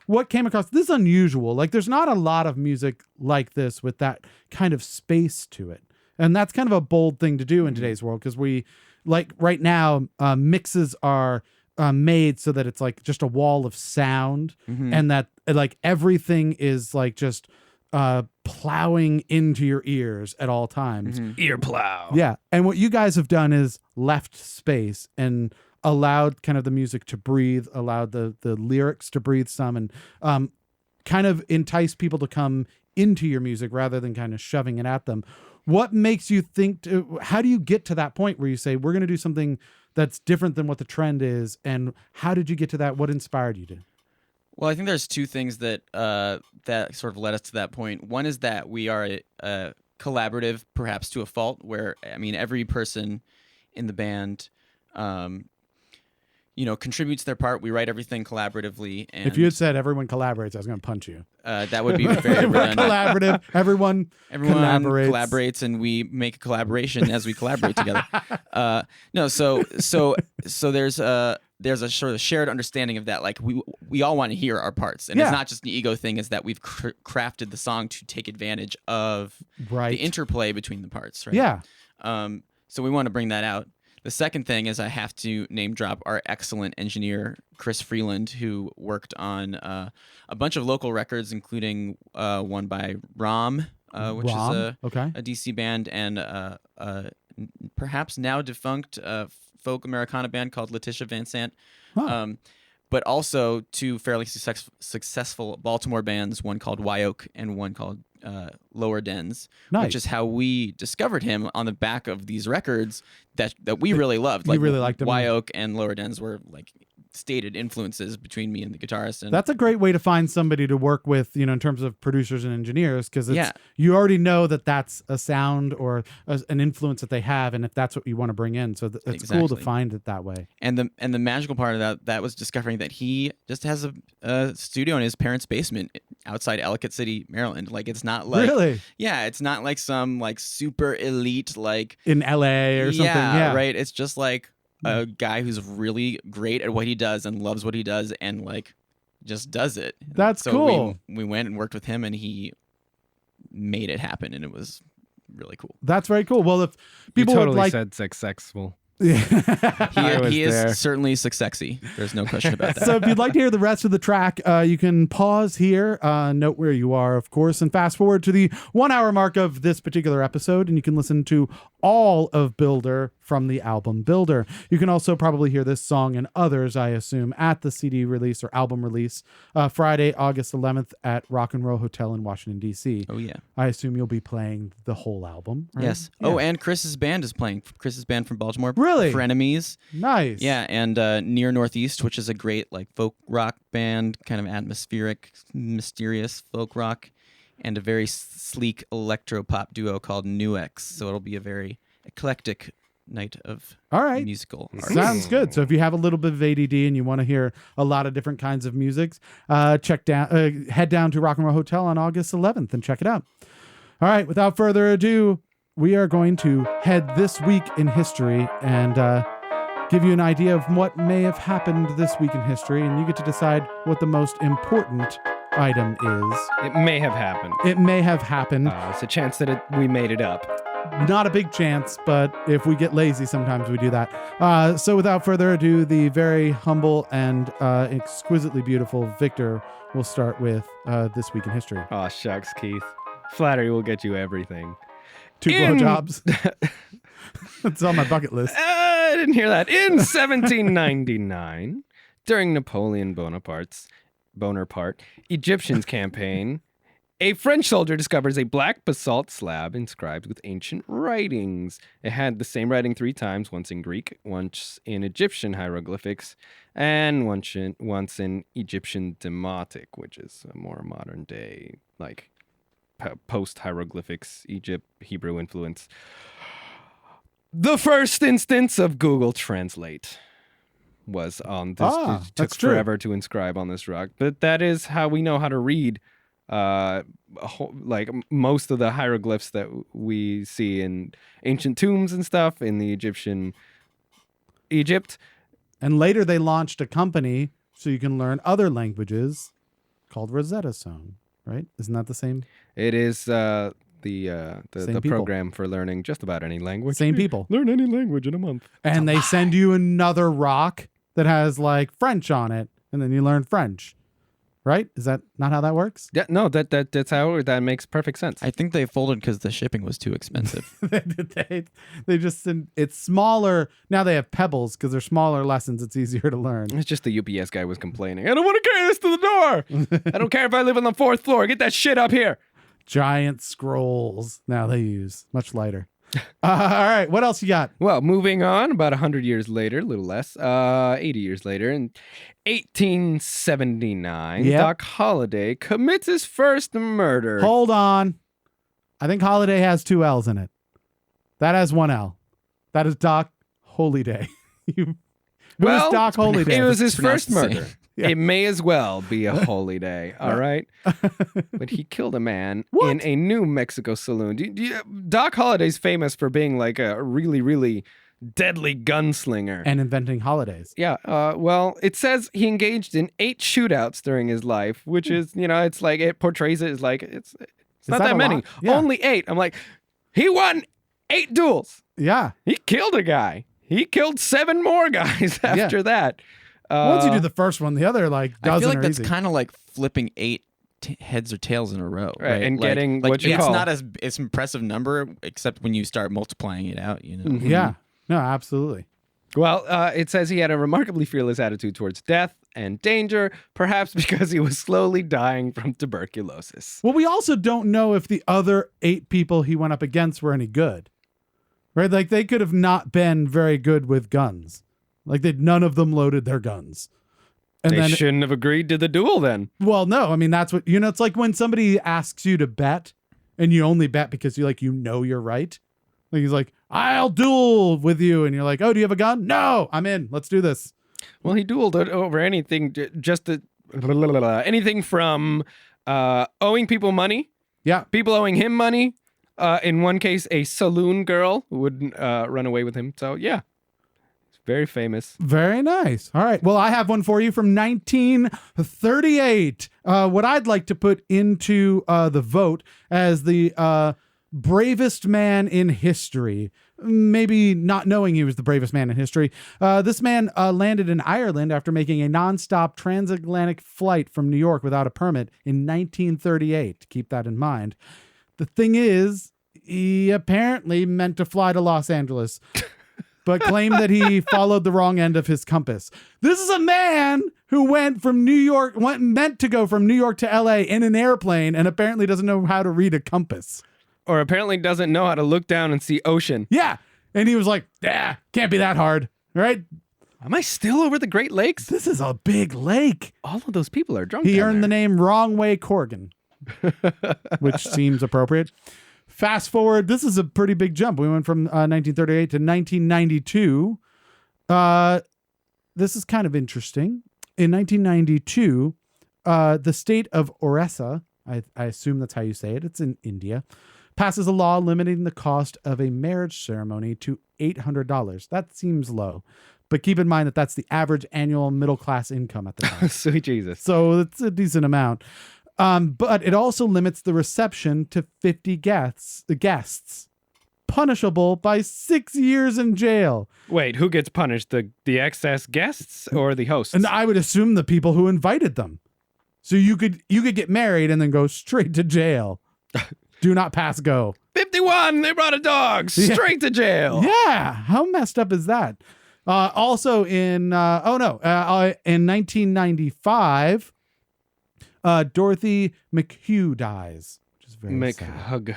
what came across, this is unusual. Like, there's not a lot of music like this with that kind of space to it, and that's kind of a bold thing to do in today's world, because we, like, right now, mixes are made so that it's like just a wall of sound, and that like everything is like just plowing into your ears at all times. Ear plow. Yeah. And what you guys have done is left space and allowed kind of the music to breathe, allowed the lyrics to breathe some, and kind of entice people to come into your music rather than kind of shoving it at them. What makes you think, how do you get to that point where you say, we're going to do something that's different than what the trend is? And how did you get to that? What inspired you to? Well, I think there's two things that that sort of led us to that point. One is that we are a collaborative, perhaps to a fault, where, I mean, every person in the band, contributes their part. We write everything collaboratively. And If you had said everyone collaborates, I was going to punch you. that would be very We're redundant. collaborative. Everyone collaborates, and we make a collaboration as we collaborate together. So there's a sort of shared understanding of that. Like, we all want to hear our parts, and Yeah. it's not just an ego thing. Is that we've crafted the song to take advantage of Right. the interplay between the parts, right? Yeah. So we want to bring that out. The second thing is I have to name drop our excellent engineer, Chris Freeland, who worked on a bunch of local records, including one by Rom, which Rom? is Okay. a DC band, and perhaps now defunct folk Americana band called Letitia Van Sant. Huh. But also two fairly successful Baltimore bands, one called Wyoke and one called Lower Dens, Nice. which is how we discovered him on the back of these records that we really loved. You really liked them. Wyoke and Lower Dens were like stated influences between me and the guitarist. And That's a great way to find somebody to work with, in terms of producers and engineers, because Yeah. you already know that that's a sound or an influence that they have, and if that's what you want to bring in, so it's cool to Exactly. find it that way. And the magical part of that was discovering that he just has a studio in his parents' basement outside Ellicott City, Maryland. Like, it's not like Really? yeah, it's not like some like super elite like In LA or something. Yeah. right. It's just like a guy who's really great at what he does and loves what he does and like just does it. That's so cool. We went and worked with him, and he made it happen, and it was really cool. That's very cool. Well, if You people totally would like, said successful. Yeah. was He there. is certainly sexy. There's no question about that. So if you'd like to hear the rest of the track, you can pause here, note where you are, of course, and fast forward to the 1 hour mark of this particular episode, and you can listen to all of Builder from the album Builder. You can also probably hear this song and others, I assume, at the CD release or album release Friday, August 11th at Rock and Roll Hotel in Washington, D.C. Oh, yeah. I assume you'll be playing the whole album, right? Yes. Yeah. Oh, and Chris's band is playing. Chris's band from Baltimore. Really? Frenemies. Nice. Yeah, and Near Northeast, which is a great like folk rock band, kind of atmospheric, mysterious folk rock, and a very sleek electro pop duo called Nuex. So it'll be a very eclectic night of All right. musical art. Sounds good. So if you have a little bit of ADD and you want to hear a lot of different kinds of music, head down to Rock and Roll Hotel on August 11th and check it out. All right. Without further ado, we are going to head this week in history and give you an idea of what may have happened this week in history, and you get to decide what the most important item is. It may have happened. It may have happened. It's a chance that we made it up. Not a big chance, but if we get lazy, sometimes we do that. So without further ado, the very humble and exquisitely beautiful Victor will start with This Week in History. Oh, shucks, Keith. Flattery will get you everything. 2 blowjobs. It's on my bucket list. I didn't hear that. In 1799, during Napoleon Bonaparte's Egyptians campaign, a French soldier discovers a black basalt slab inscribed with ancient writings. It had the same writing 3 times, once in Greek, once in Egyptian hieroglyphics, and once in Egyptian demotic, which is a more modern day, like post-hieroglyphics, Egypt, Hebrew influence. The first instance of Google Translate was on this. It took that's true. forever to inscribe on this rock, but that is how we know how to read like most of the hieroglyphs that we see in ancient tombs and stuff in the Egypt. And later they launched a company so you can learn other languages called Rosetta Stone, right? Isn't that the same? It is the people. program for learning just about any language. Same people. Learn any language in a month. And they send you another rock that has like French on it, and then you learn French. Right? Is that not how that works? Yeah, no, that's how that makes perfect sense. I think they folded because the shipping was too expensive. they just it's smaller. Now they have pebbles because they're smaller lessons. It's easier to learn. It's just the UPS guy was complaining. I don't want to carry this to the door. I don't care if I live on the 4th floor. Get that shit up here. Giant scrolls now they use. Much lighter. All right. What else you got? Well, moving on, about 100 years later, a little less, 80 years later, in 1879, Yep. Doc Holliday commits his first murder. Hold on. I think Holiday has 2 L's in it. That has 1 L. That is Doc Holyday. Who is Doc Holyday? It was his Pronounced first the same. murder. Yeah. It may as well be a holy day, all right? But he killed a man in a New Mexico saloon. Doc Holliday's famous for being like a really, really deadly gunslinger. And inventing holidays. Yeah, well, it says he engaged in 8 shootouts during his life, which is, it's like, it portrays it as like, it's not that that a many. lot? Yeah. Only 8. I'm like, he won 8 duels. Yeah. He killed a guy. He killed 7 more guys after that. Once you do the first one, the other like dozen I feel like are that's easy. kind of like flipping 8 heads or tails in a row, right? And Like- getting like what you it's call- not as impressive number, except when you start multiplying it out. Yeah. No, absolutely. Well, it says he had a remarkably fearless attitude towards death and danger, perhaps because he was slowly dying from tuberculosis. Well, we also don't know if the other 8 people he went up against were any good. Right? Like they could have not been very good with guns. Like none of them loaded their guns. And They then shouldn't have agreed to the duel then. well, no, I mean that's what it's like when somebody asks you to bet and you only bet because you're right. Like he's like, "I'll duel with you." And you're like, "Oh, do you have a gun?" "No, I'm in. Let's do this." Well, he dueled over anything, anything from owing people money, Yeah. people owing him money. In one case, a saloon girl who would run away with him. So, yeah, it's very famous. Very nice. All right. Well, I have one for you from 1938. What I'd like to put into the vote as the bravest man in history. Maybe not knowing he was the bravest man in history. This man landed in Ireland after making a nonstop transatlantic flight from New York without a permit in 1938. Keep that in mind. The thing is, he apparently meant to fly to Los Angeles, but claimed that he followed the wrong end of his compass. This is a man who meant to go from New York to LA in an airplane and apparently doesn't know how to read a compass. Or apparently doesn't know how to look down and see ocean. Yeah. And he was like, can't be that hard. Right? Am I still over the Great Lakes? This is a big lake. All of those people are drunk. He down earned the there. name Wrong Way Corgan, which seems appropriate. Fast forward, this is a pretty big jump. We went from 1938 to 1992. This is kind of interesting. In 1992, the state of Orissa, I assume that's how you say it, it's in India, passes a law limiting the cost of a marriage ceremony to $800. That seems low. But keep in mind that that's the average annual middle-class income at the time. Sweet Jesus. So it's a decent amount. But it also limits the reception to 50 guests, punishable by 6 years in jail. Wait, who gets punished? The excess guests or the hosts? And I would assume the people who invited them. So you could get married and then go straight to jail. Do not pass go. 51, they brought a dog straight to jail. Yeah. How messed up is that? Also in 1995, Dorothy McHugh dies, which is very sad.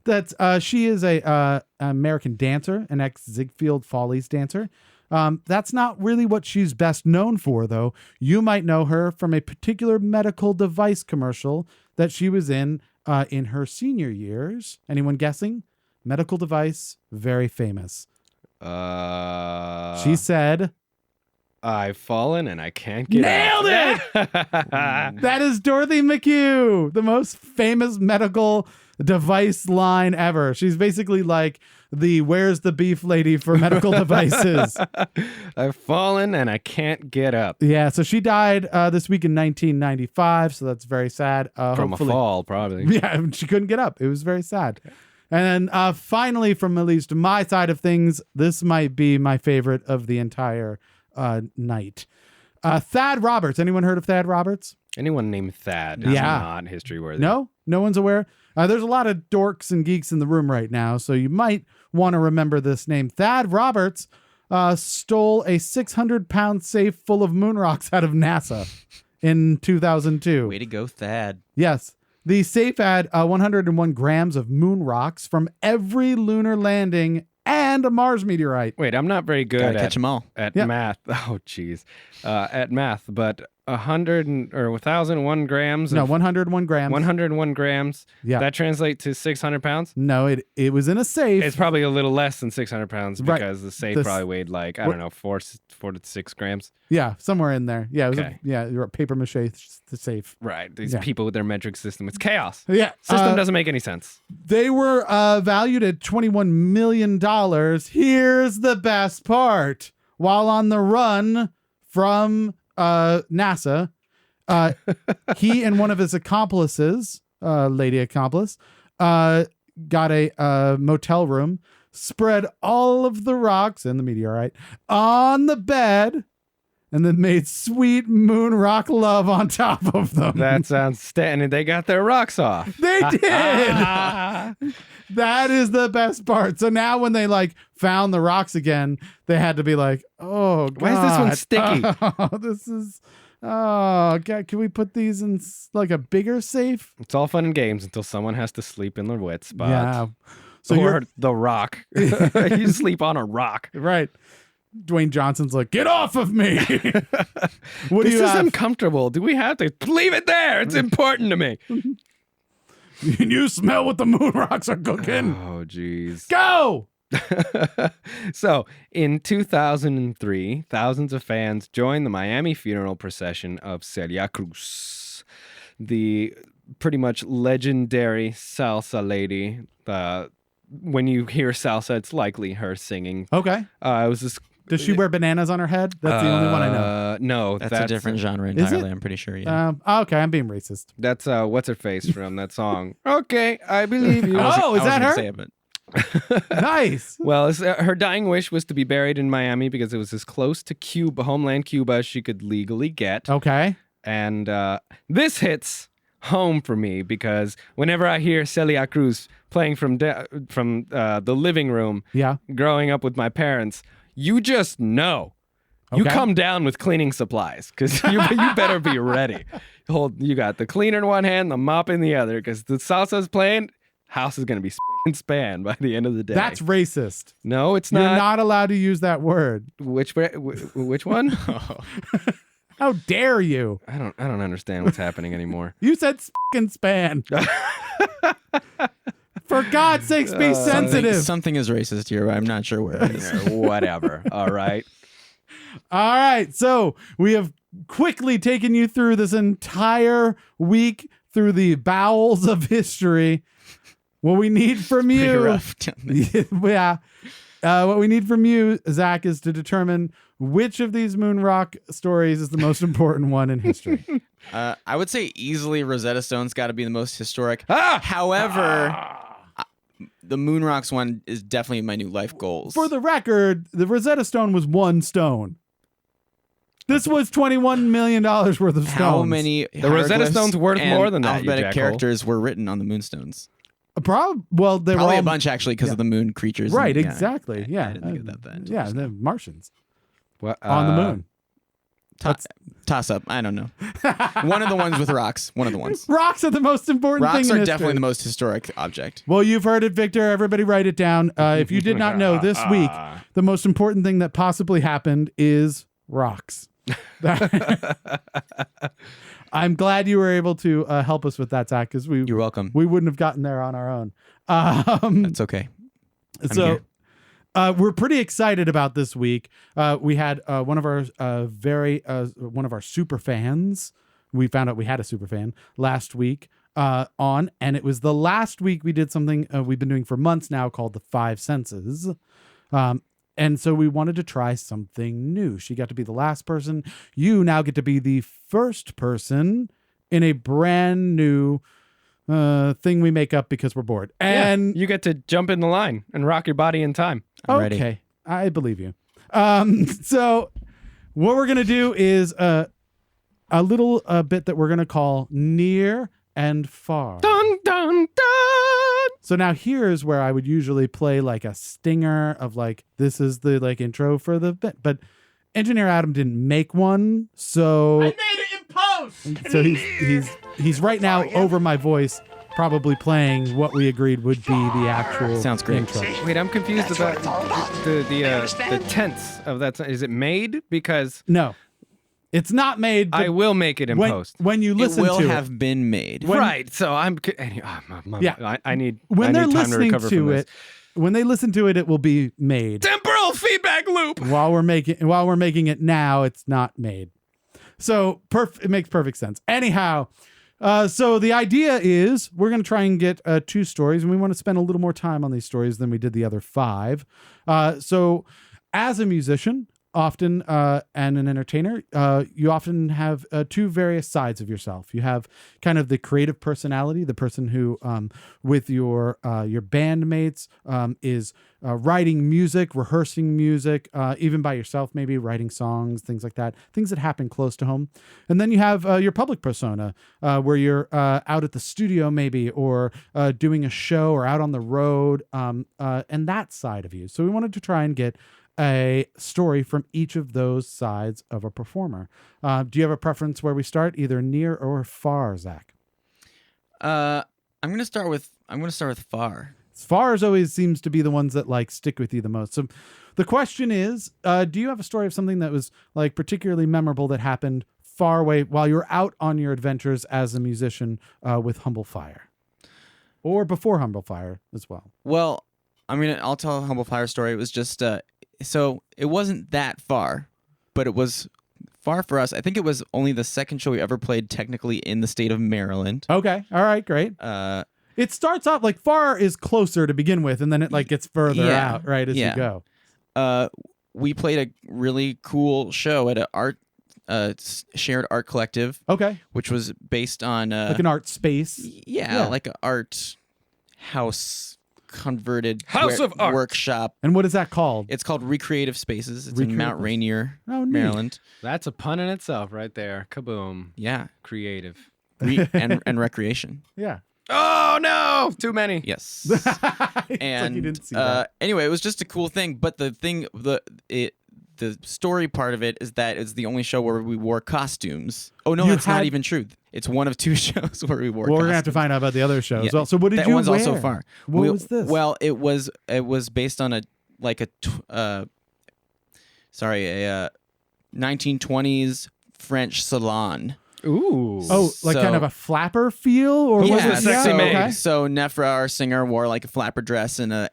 That's she is a American dancer, an ex-Ziegfeld Follies dancer. That's not really what she's best known for, though. You might know her from a particular medical device commercial that she was in her senior years. Anyone guessing? Medical device, very famous. She said, I've fallen and I can't get nailed up. it! That is Dorothy McHugh, the most famous medical device line ever. She's basically like the where's the beef lady for medical devices. I've fallen and I can't get up. Yeah, so she died this week in 1995, so that's very sad. From a fall, probably. Yeah, she couldn't get up. It was very sad. And then finally, from at least my side of things, this might be my favorite of the entire night. Thad Roberts. Anyone heard of Thad Roberts? Anyone named Thad is not history worthy. No one's aware. There's a lot of dorks and geeks in the room right now, so you might want to remember this name. Thad Roberts stole a 600-pound safe full of moon rocks out of NASA in 2002. Way to go, Thad. Yes. The safe had 101 grams of moon rocks from every lunar landing and a Mars meteorite. Wait, I'm not very good Gotta catch them all. at math. Oh, geez. At math, but 1,001 grams. No, 101 grams. 101 grams. Yeah. That translates to 600 pounds? No, it was in a safe. It's probably a little less than 600 pounds Right. because the safe probably weighed like, I don't know, 4 to 6 grams. Yeah, somewhere in there. Yeah, it was Okay. you're a paper mache the safe. Right. These Yeah. people with their metric system. It's chaos. Yeah. System doesn't make any sense. They were valued at $21 million. Here's the best part. While on the run from NASA, he and one of his accomplices, lady accomplice, got a motel room, spread all of the rocks and the meteorite on the bed, and then made sweet moon rock love on top of them. That sounds standing. They got their rocks off. They did. That is the best part. So now when they found the rocks again, they had to be like, oh, God. Why is this one sticky? Oh, this is, oh, God. Can we put these in a bigger safe? It's all fun and games until someone has to sleep in the wet spot. Yeah. So or you're the rock. You sleep on a rock. right. Dwayne Johnson's like, get off of me. What do This you is have? uncomfortable. Do we have to leave it there? It's important to me. Can you smell what the moon rocks are cooking? Oh, jeez. Go. So, in 2003, thousands of fans joined the Miami funeral procession of Celia Cruz, the pretty much legendary salsa lady. When you hear salsa, it's likely her singing. Okay. It was this. Does she wear bananas on her head? That's the only one I know. No, That's a different genre it? entirely, I'm pretty sure. Yeah. Okay, I'm being racist. That's what's her face from that song. Okay, I believe you. Oh, is that her? Say it, but Nice. Well, her dying wish was to be buried in Miami because it was as close to Cuba, homeland Cuba, as she could legally get. Okay. And this hits home for me because whenever I hear Celia Cruz playing from the living room, Yeah. growing up with my parents, you just know. You Okay. come down with cleaning supplies because you better be ready. You got the cleaner in one hand, the mop in the other because the salsa's playing. House is going to be span by the end of the day. That's racist. no, it's You're not. not allowed to use that word. Which one? How dare you? I don't understand what's happening anymore. You said and span. For God's sakes, be sensitive. Something is racist here, but I'm not sure where it is. Whatever. All right. All right. So we have quickly taken you through this entire week through the bowels of history. What we need from Pretty you, rough down there. yeah. What we need from you, Zach, is to determine which of these moon rock stories is the most important one in history. I would say easily Rosetta Stone's got to be the most historic. However, the Moon Rocks one is definitely my new life goals. For the record, the Rosetta Stone was one stone. This was $21 million worth of stones. How many The Rosetta hieroglyphs Stone's worth and more than that, you alphabetic jackhole. characters were written on the moonstones. Well, they Probably were all a bunch actually because of the moon creatures. right. and- Exactly. I Yeah. didn't think about that. Yeah, the Martians What, on the moon. Toss up. I don't know. One of the ones with rocks. One of the ones. Rocks are the most important Rocks thing in are history. definitely the most historic object. Well, you've heard it, Victor. Everybody write it down. If you did not know, this week, the most important thing that possibly happened is rocks. I'm glad you were able to help us with that, Zach, because You're welcome. we wouldn't have gotten there on our own. That's okay. So we're pretty excited about this week. We had one of our one of our super fans. We found out we had a super fan last week on, and it was the last week we did something we've been doing for months now called the Five Senses. And so we wanted to try something new. She got to be the last person. You now get to be the first person in a brand new thing we make up because we're bored. And you get to jump in the line and rock your body in time. I'm ready. okay, I believe you. So what we're gonna do is a little bit that we're gonna call near and far. Dun dun dun. So now here's where I would usually play like a stinger of like this is the like intro for the bit, but Engineer Adam didn't make one, so I made it in post. so he's right now over my voice, probably playing what we agreed would be the actual Sounds great. intro. Wait, I'm confused about the tense of that. Is it made? Because No, it's not made. I will make it in post. when you It listen will to have been made. When- Right. So I'm. Yeah. I need. when I they're need time listening to recover to from it, when they listen to it, it will be made. Temporal feedback loop. While we're making it now, it's not made. So it makes perfect sense. Anyhow, so the idea is we're going to try and get 2 stories, and we want to spend a little more time on these stories than we did the other 5. So as a musician, often and an entertainer, you often have 2 various sides of yourself. You have kind of the creative personality, the person who, with your bandmates, is writing music, rehearsing music, even by yourself, maybe writing songs, things like that, things that happen close to home. And then you have your public persona, where you're out at the studio maybe, or doing a show, or out on the road, and that side of you. So we wanted to try and get a story from each of those sides of a performer. Do you have a preference where we start, either near or far, Zach? I'm gonna start with far. Fars always seems to be the ones that like stick with you the most. So the question is, do you have a story of something that was like particularly memorable that happened far away while you were out on your adventures as a musician with Humble Fire, or before Humble Fire as well? Well, I mean, I'll tell a Humble Fire story. It was just so it wasn't that far, but it was far for us. I think it was only the second show we ever played technically in the state of Maryland. Okay. All right. Great. It starts off like far is closer to begin with, and then it like gets further Yeah. out, right, as you Yeah. go. We played a really cool show at a shared art collective, Okay. which was based on Like an art space. yeah, like an art house converted House of Art. workshop. And what is that called? It's called Recreative Spaces. It's in Recreative. Mount Rainier, Oh, neat. Maryland. That's a pun in itself, right there. Kaboom. Yeah. Creative. and recreation. Yeah. Oh no, too many. Yes. It's like you And didn't see that. anyway, it was just a cool thing. But the story part of it is that it's the only show where we wore costumes. Oh no, You that's not had- even true. It's one of 2 shows where we wore. Well, we're costumes. gonna have to find out about the other show as Yeah. well. So what did that you one's wear? also far. What was this? Well, it was based on a 1920s French salon. Ooh. Oh, like So- kind of a flapper feel, or was Yeah, it sexy yeah, maid. okay. So Nefra, our singer, wore like a flapper dress and a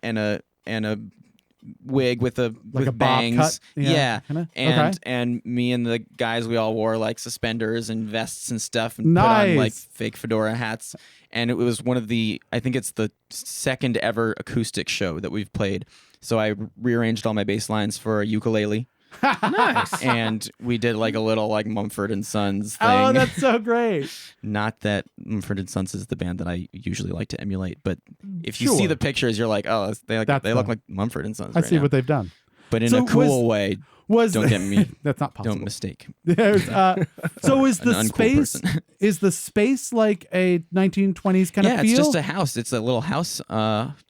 wig with Like with a bob bangs. cut? Yeah, Yeah. kinda? And Okay. and me and the guys, we all wore like suspenders and vests and stuff and put on like Nice. fake fedora hats. And it was one of I think it's the second ever acoustic show that we've played. So I rearranged all my bass lines for a ukulele. Nice. And we did like a little like Mumford and Sons thing. Oh, that's so great. Not that Mumford and Sons is the band that I usually like to emulate, but if you Sure. see the pictures, you're like, oh, they That's look them. like Mumford and Sons. I right see now. what they've done. But in So a cool way. Was Don't get me. that's not possible. Don't mistake. There's, so is An the uncool space person. is the space like a 1920s kind Yeah, of it's feel? just a house. It's a little house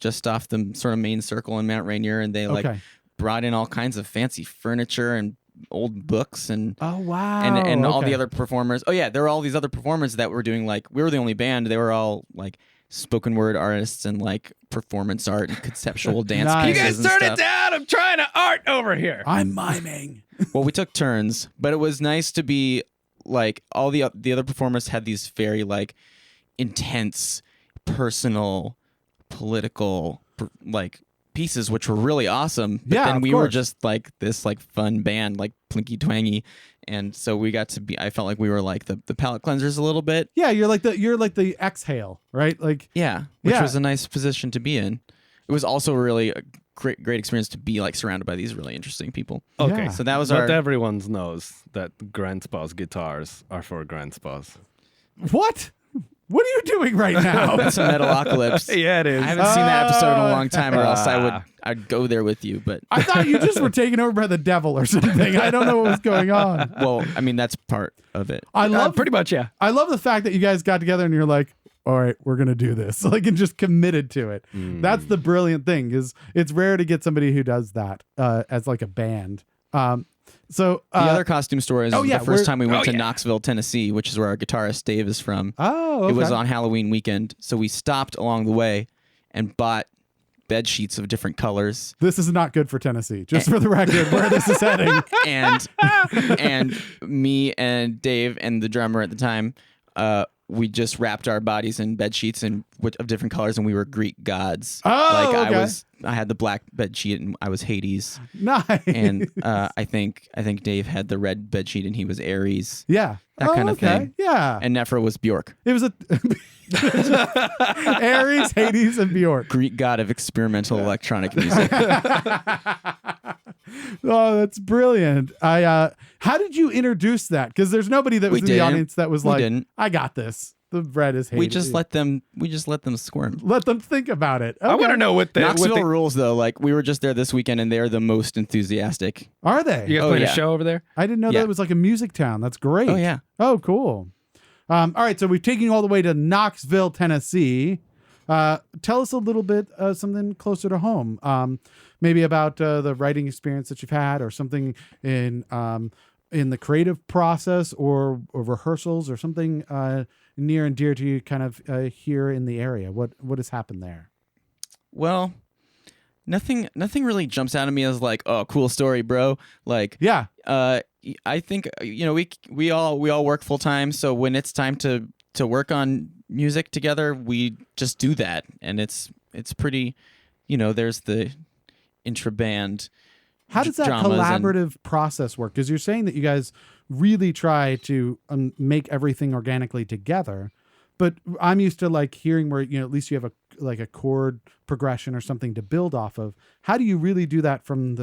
just off the sort of main circle in Mount Rainier, and they like Okay. brought in all kinds of fancy furniture and old books and Oh wow. and all the Okay. other performers. Oh yeah, there were all these other performers that were doing like we were the only band. They were all like spoken word artists and like performance art and conceptual dance Nice. You pieces guys and turn stuff. it down. I'm trying to art over here. I'm miming. Well, we took turns, but it was nice to be like all the other performers had these very like intense, personal, political like pieces, which were really awesome. But Yeah, then of we were course. just like this like fun band, like plinky twangy, and so we got to be. I felt like we were like the palate cleansers a little bit. Yeah, you're like the exhale, right? Like Yeah, which Yeah. was a nice position to be in. It was also really a great experience to be like surrounded by these really interesting people. Okay, Yeah. So that was not our. everyone knows that grandpa's guitars are for grandpas. what? What are you doing right now? That's a Metalocalypse. Yeah, it is. I haven't seen that episode in a Oh, long time, or else I'd go there with you. But I thought you just were taken over by the devil or something. I don't know what was going on. well, I mean that's part of it. I love pretty much, yeah. I love the fact that you guys got together and you're like, all right, we're gonna do this, like, and just committed to it. That's the brilliant thing. Is it's rare to get somebody who does that as like a band. So The other costume store is oh, yeah, the we're- first time we went oh, to yeah. Knoxville, Tennessee, which is where our guitarist Dave is from. oh, It was okay. on Halloween weekend, so we stopped along the way and bought bed sheets of different colors. This is not good for Tennessee, just for the record, where this is heading. and me and Dave and the drummer at the time, we just wrapped our bodies in bed sheets of different colors, and we were Greek gods. Oh, like okay. I had the black bed sheet, and I was Hades, Nice. and I think Dave had the red bed sheet, and he was Ares, yeah, that kind of okay. thing. Yeah, and Nefra was Bjork, it was a Ares, Hades, and Bjork. Greek god of experimental electronic music. Oh, that's brilliant. How did you introduce that? Because there's nobody that was in the didn't. audience that was We like, didn't. I got this. The red is Hades. we just let them squirm. Let them think about it. I want Okay. to know what Knoxville rules though. Like we were just there this weekend, and they're the most enthusiastic. Are they? You guys Oh, playing yeah. a show over there? I didn't know Yeah. that it was like a music town. That's great. Oh yeah. Oh, cool. All right, so we've taken you all the way to Knoxville, Tennessee. Tell us a little bit something closer to home. Maybe about the writing experience that you've had, or something in the creative process, or rehearsals, or something near and dear to you, kind of here in the area. What has happened there? Well, nothing really jumps out at me as like, oh, cool story, bro. Like, Yeah. I think we all work full time, so when it's time to work on music together, we just do that, and it's pretty, there's the intra-band. How does that dramas and- collaborative process work? Because you're saying that you guys really try to make everything organically together, but I'm used to like hearing where at least you have a chord progression or something to build off of. How do you really do that from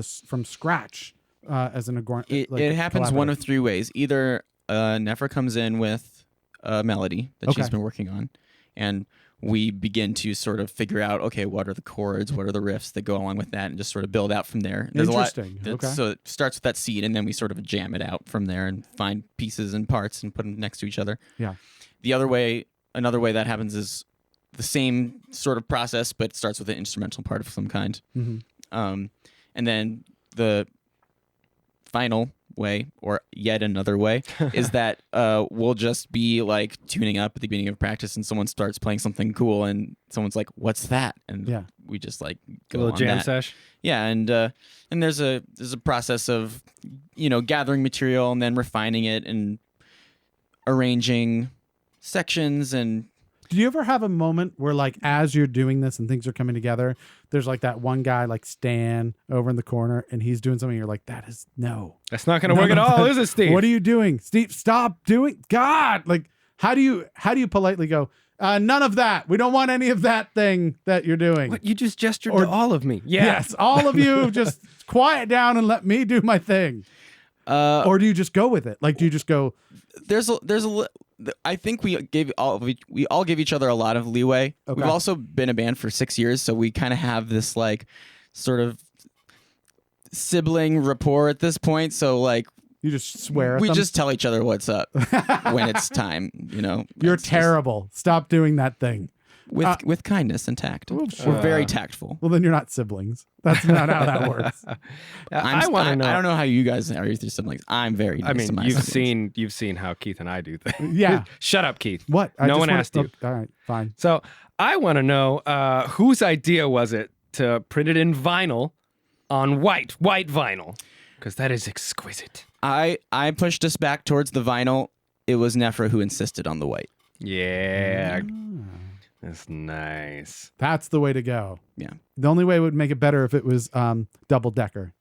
scratch as an It happens one of three ways. Either Nefra comes in with a melody that she's Okay. been working on, and we begin to sort of figure out, okay, what are the chords, what are the riffs that go along with that, and just sort of build out from there. There's Interesting. A lot, Okay. So it starts with that seed, and then we sort of jam it out from there and find pieces and parts and put them next to each other. Yeah. Another way that happens is the same sort of process, but it starts with an instrumental part of some kind. Mhm. And then the final way, or yet another way, is that we'll just be like tuning up at the beginning of practice, and someone starts playing something cool, and someone's like, "What's that?" And Yeah. we just like A go little on jam that. sesh. Yeah, and there's a process of gathering material and then refining it and arranging sections and. Do you ever have a moment where, like, as you're doing this and things are coming together, there's like that one guy, like Stan, over in the corner, and he's doing something. You're like, that's That's not going to work at all, is it, Steve? What are you doing, Steve? Stop doing. God, like, how do you politely go? None of that. We don't want any of that thing that you're doing. What? You just gestured Or- to all of me. Yeah. Yes, all of you, just quiet down and let me do my thing. Or do you just go with it? Like, do you just go? I think we all give each other a lot of leeway. Okay. We've also been a band for 6 years, so we kind of have this like sort of sibling rapport at this point. So like You just swear at we them? just tell each other what's up when it's time. You're It's just terrible. Stop doing that thing. with kindness and tact. Oh, sure. We're very tactful. Well, then you're not siblings. That's not how that works. I want to know. I don't know how you guys are with your siblings. I'm very nice I to mean, my you've siblings. seen how Keith and I do things. Yeah. Shut up, Keith. What? No just one wanna- asked you. Oh, all right, fine. So I want to know whose idea was it to print it in vinyl on white vinyl, because that is exquisite. I pushed us back towards the vinyl. It was Nefra who insisted on the white. Yeah, Ah. that's nice. That's the way to go. Yeah. The only way it would make it better if it was double decker,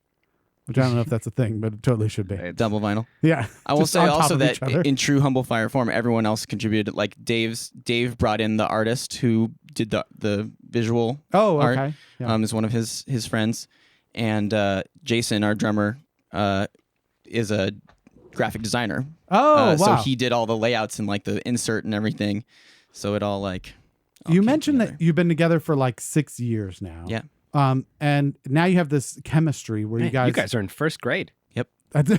which I don't know if that's a thing, but it totally should be. Double vinyl. Yeah. I will Just say on top also of that each other. in true Humble Fire form, everyone else contributed. Like Dave brought in the artist who did the visual Oh, art. okay. Yeah. Is one of his friends, and Jason, our drummer, is a graphic designer. Oh, wow. So he did all the layouts and like the insert and everything. So it all like. all You came mentioned together. that you've been together for like 6 years now. Yeah. And now you have this chemistry where you Man, guys. you guys are in first grade. Do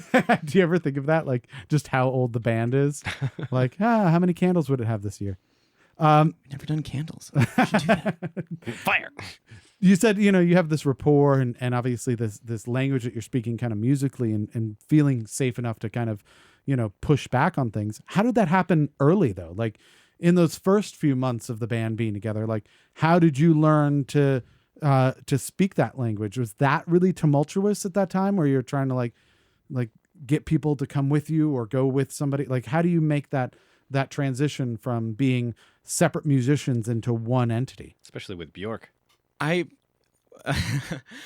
you ever think of that? Like just how old the band is? Like, how many candles would it have this year? Never done candles. We should do that. Fire. You said, you have this rapport and obviously this language that you're speaking kind of musically and feeling safe enough to kind of, push back on things. How did that happen early though? Like in those first few months of the band being together, like how did you learn to speak that language? Was that really tumultuous at that time where you're trying to like get people to come with you or go with somebody? Like, how do you make that transition from being separate musicians into one entity? Especially with Bjork.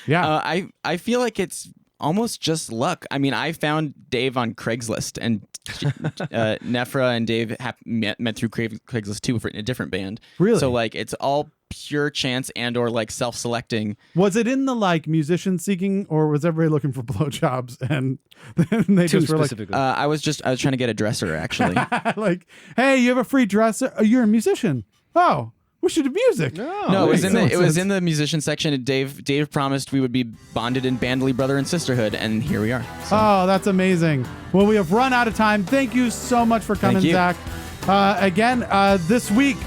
Yeah. I feel like it's almost just luck. I mean, I found Dave on Craigslist, and Nefra and Dave met through Craigslist too in a different band. Really? So like, it's all pure chance and or like self-selecting. Was it in the like musician seeking, or was everybody looking for blowjobs and then they Too just were like, specifically. I was trying to get a dresser actually. like, hey, you have a free dresser? Oh, you're a musician. Oh, we should do music. No, it was in the musician section. And Dave promised we would be bonded in bandly brother and sisterhood, and here we are. So, Oh, that's amazing. Well, we have run out of time. Thank you so much for coming, Thank you. Zach. Again, this week,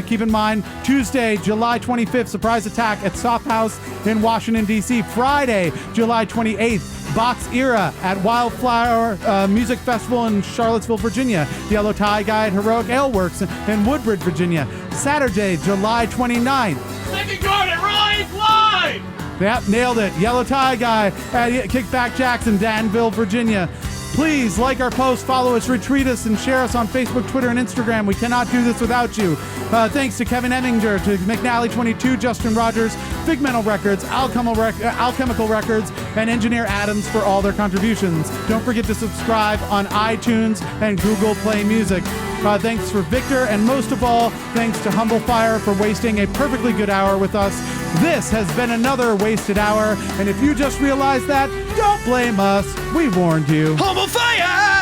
keep in mind, Tuesday, July 25th, surprise attack at Soft House in Washington, D.C. Friday, July 28th, Box Era at Wildflower Music Festival in Charlottesville, Virginia. Yellow Tie Guy at Heroic Ale Works in Woodbridge, Virginia. Saturday, July 29th. Second guard at Ryan's Live! Yep, nailed it. Yellow Tie Guy at Kickback Jackson, Danville, Virginia. Please like our post, follow us, retweet us, and share us on Facebook, Twitter, and Instagram. We cannot do this without you. Thanks to Kevin Eminger, to McNally22, Justin Rogers, Figmental Records, Alchemical Records, and Engineer Adams for all their contributions. Don't forget to subscribe on iTunes and Google Play Music. Thanks for Victor, and most of all, thanks to Humble Fire for wasting a perfectly good hour with us. This has been another wasted hour, and if you just realized that, don't blame us. We warned you. Humble Fire!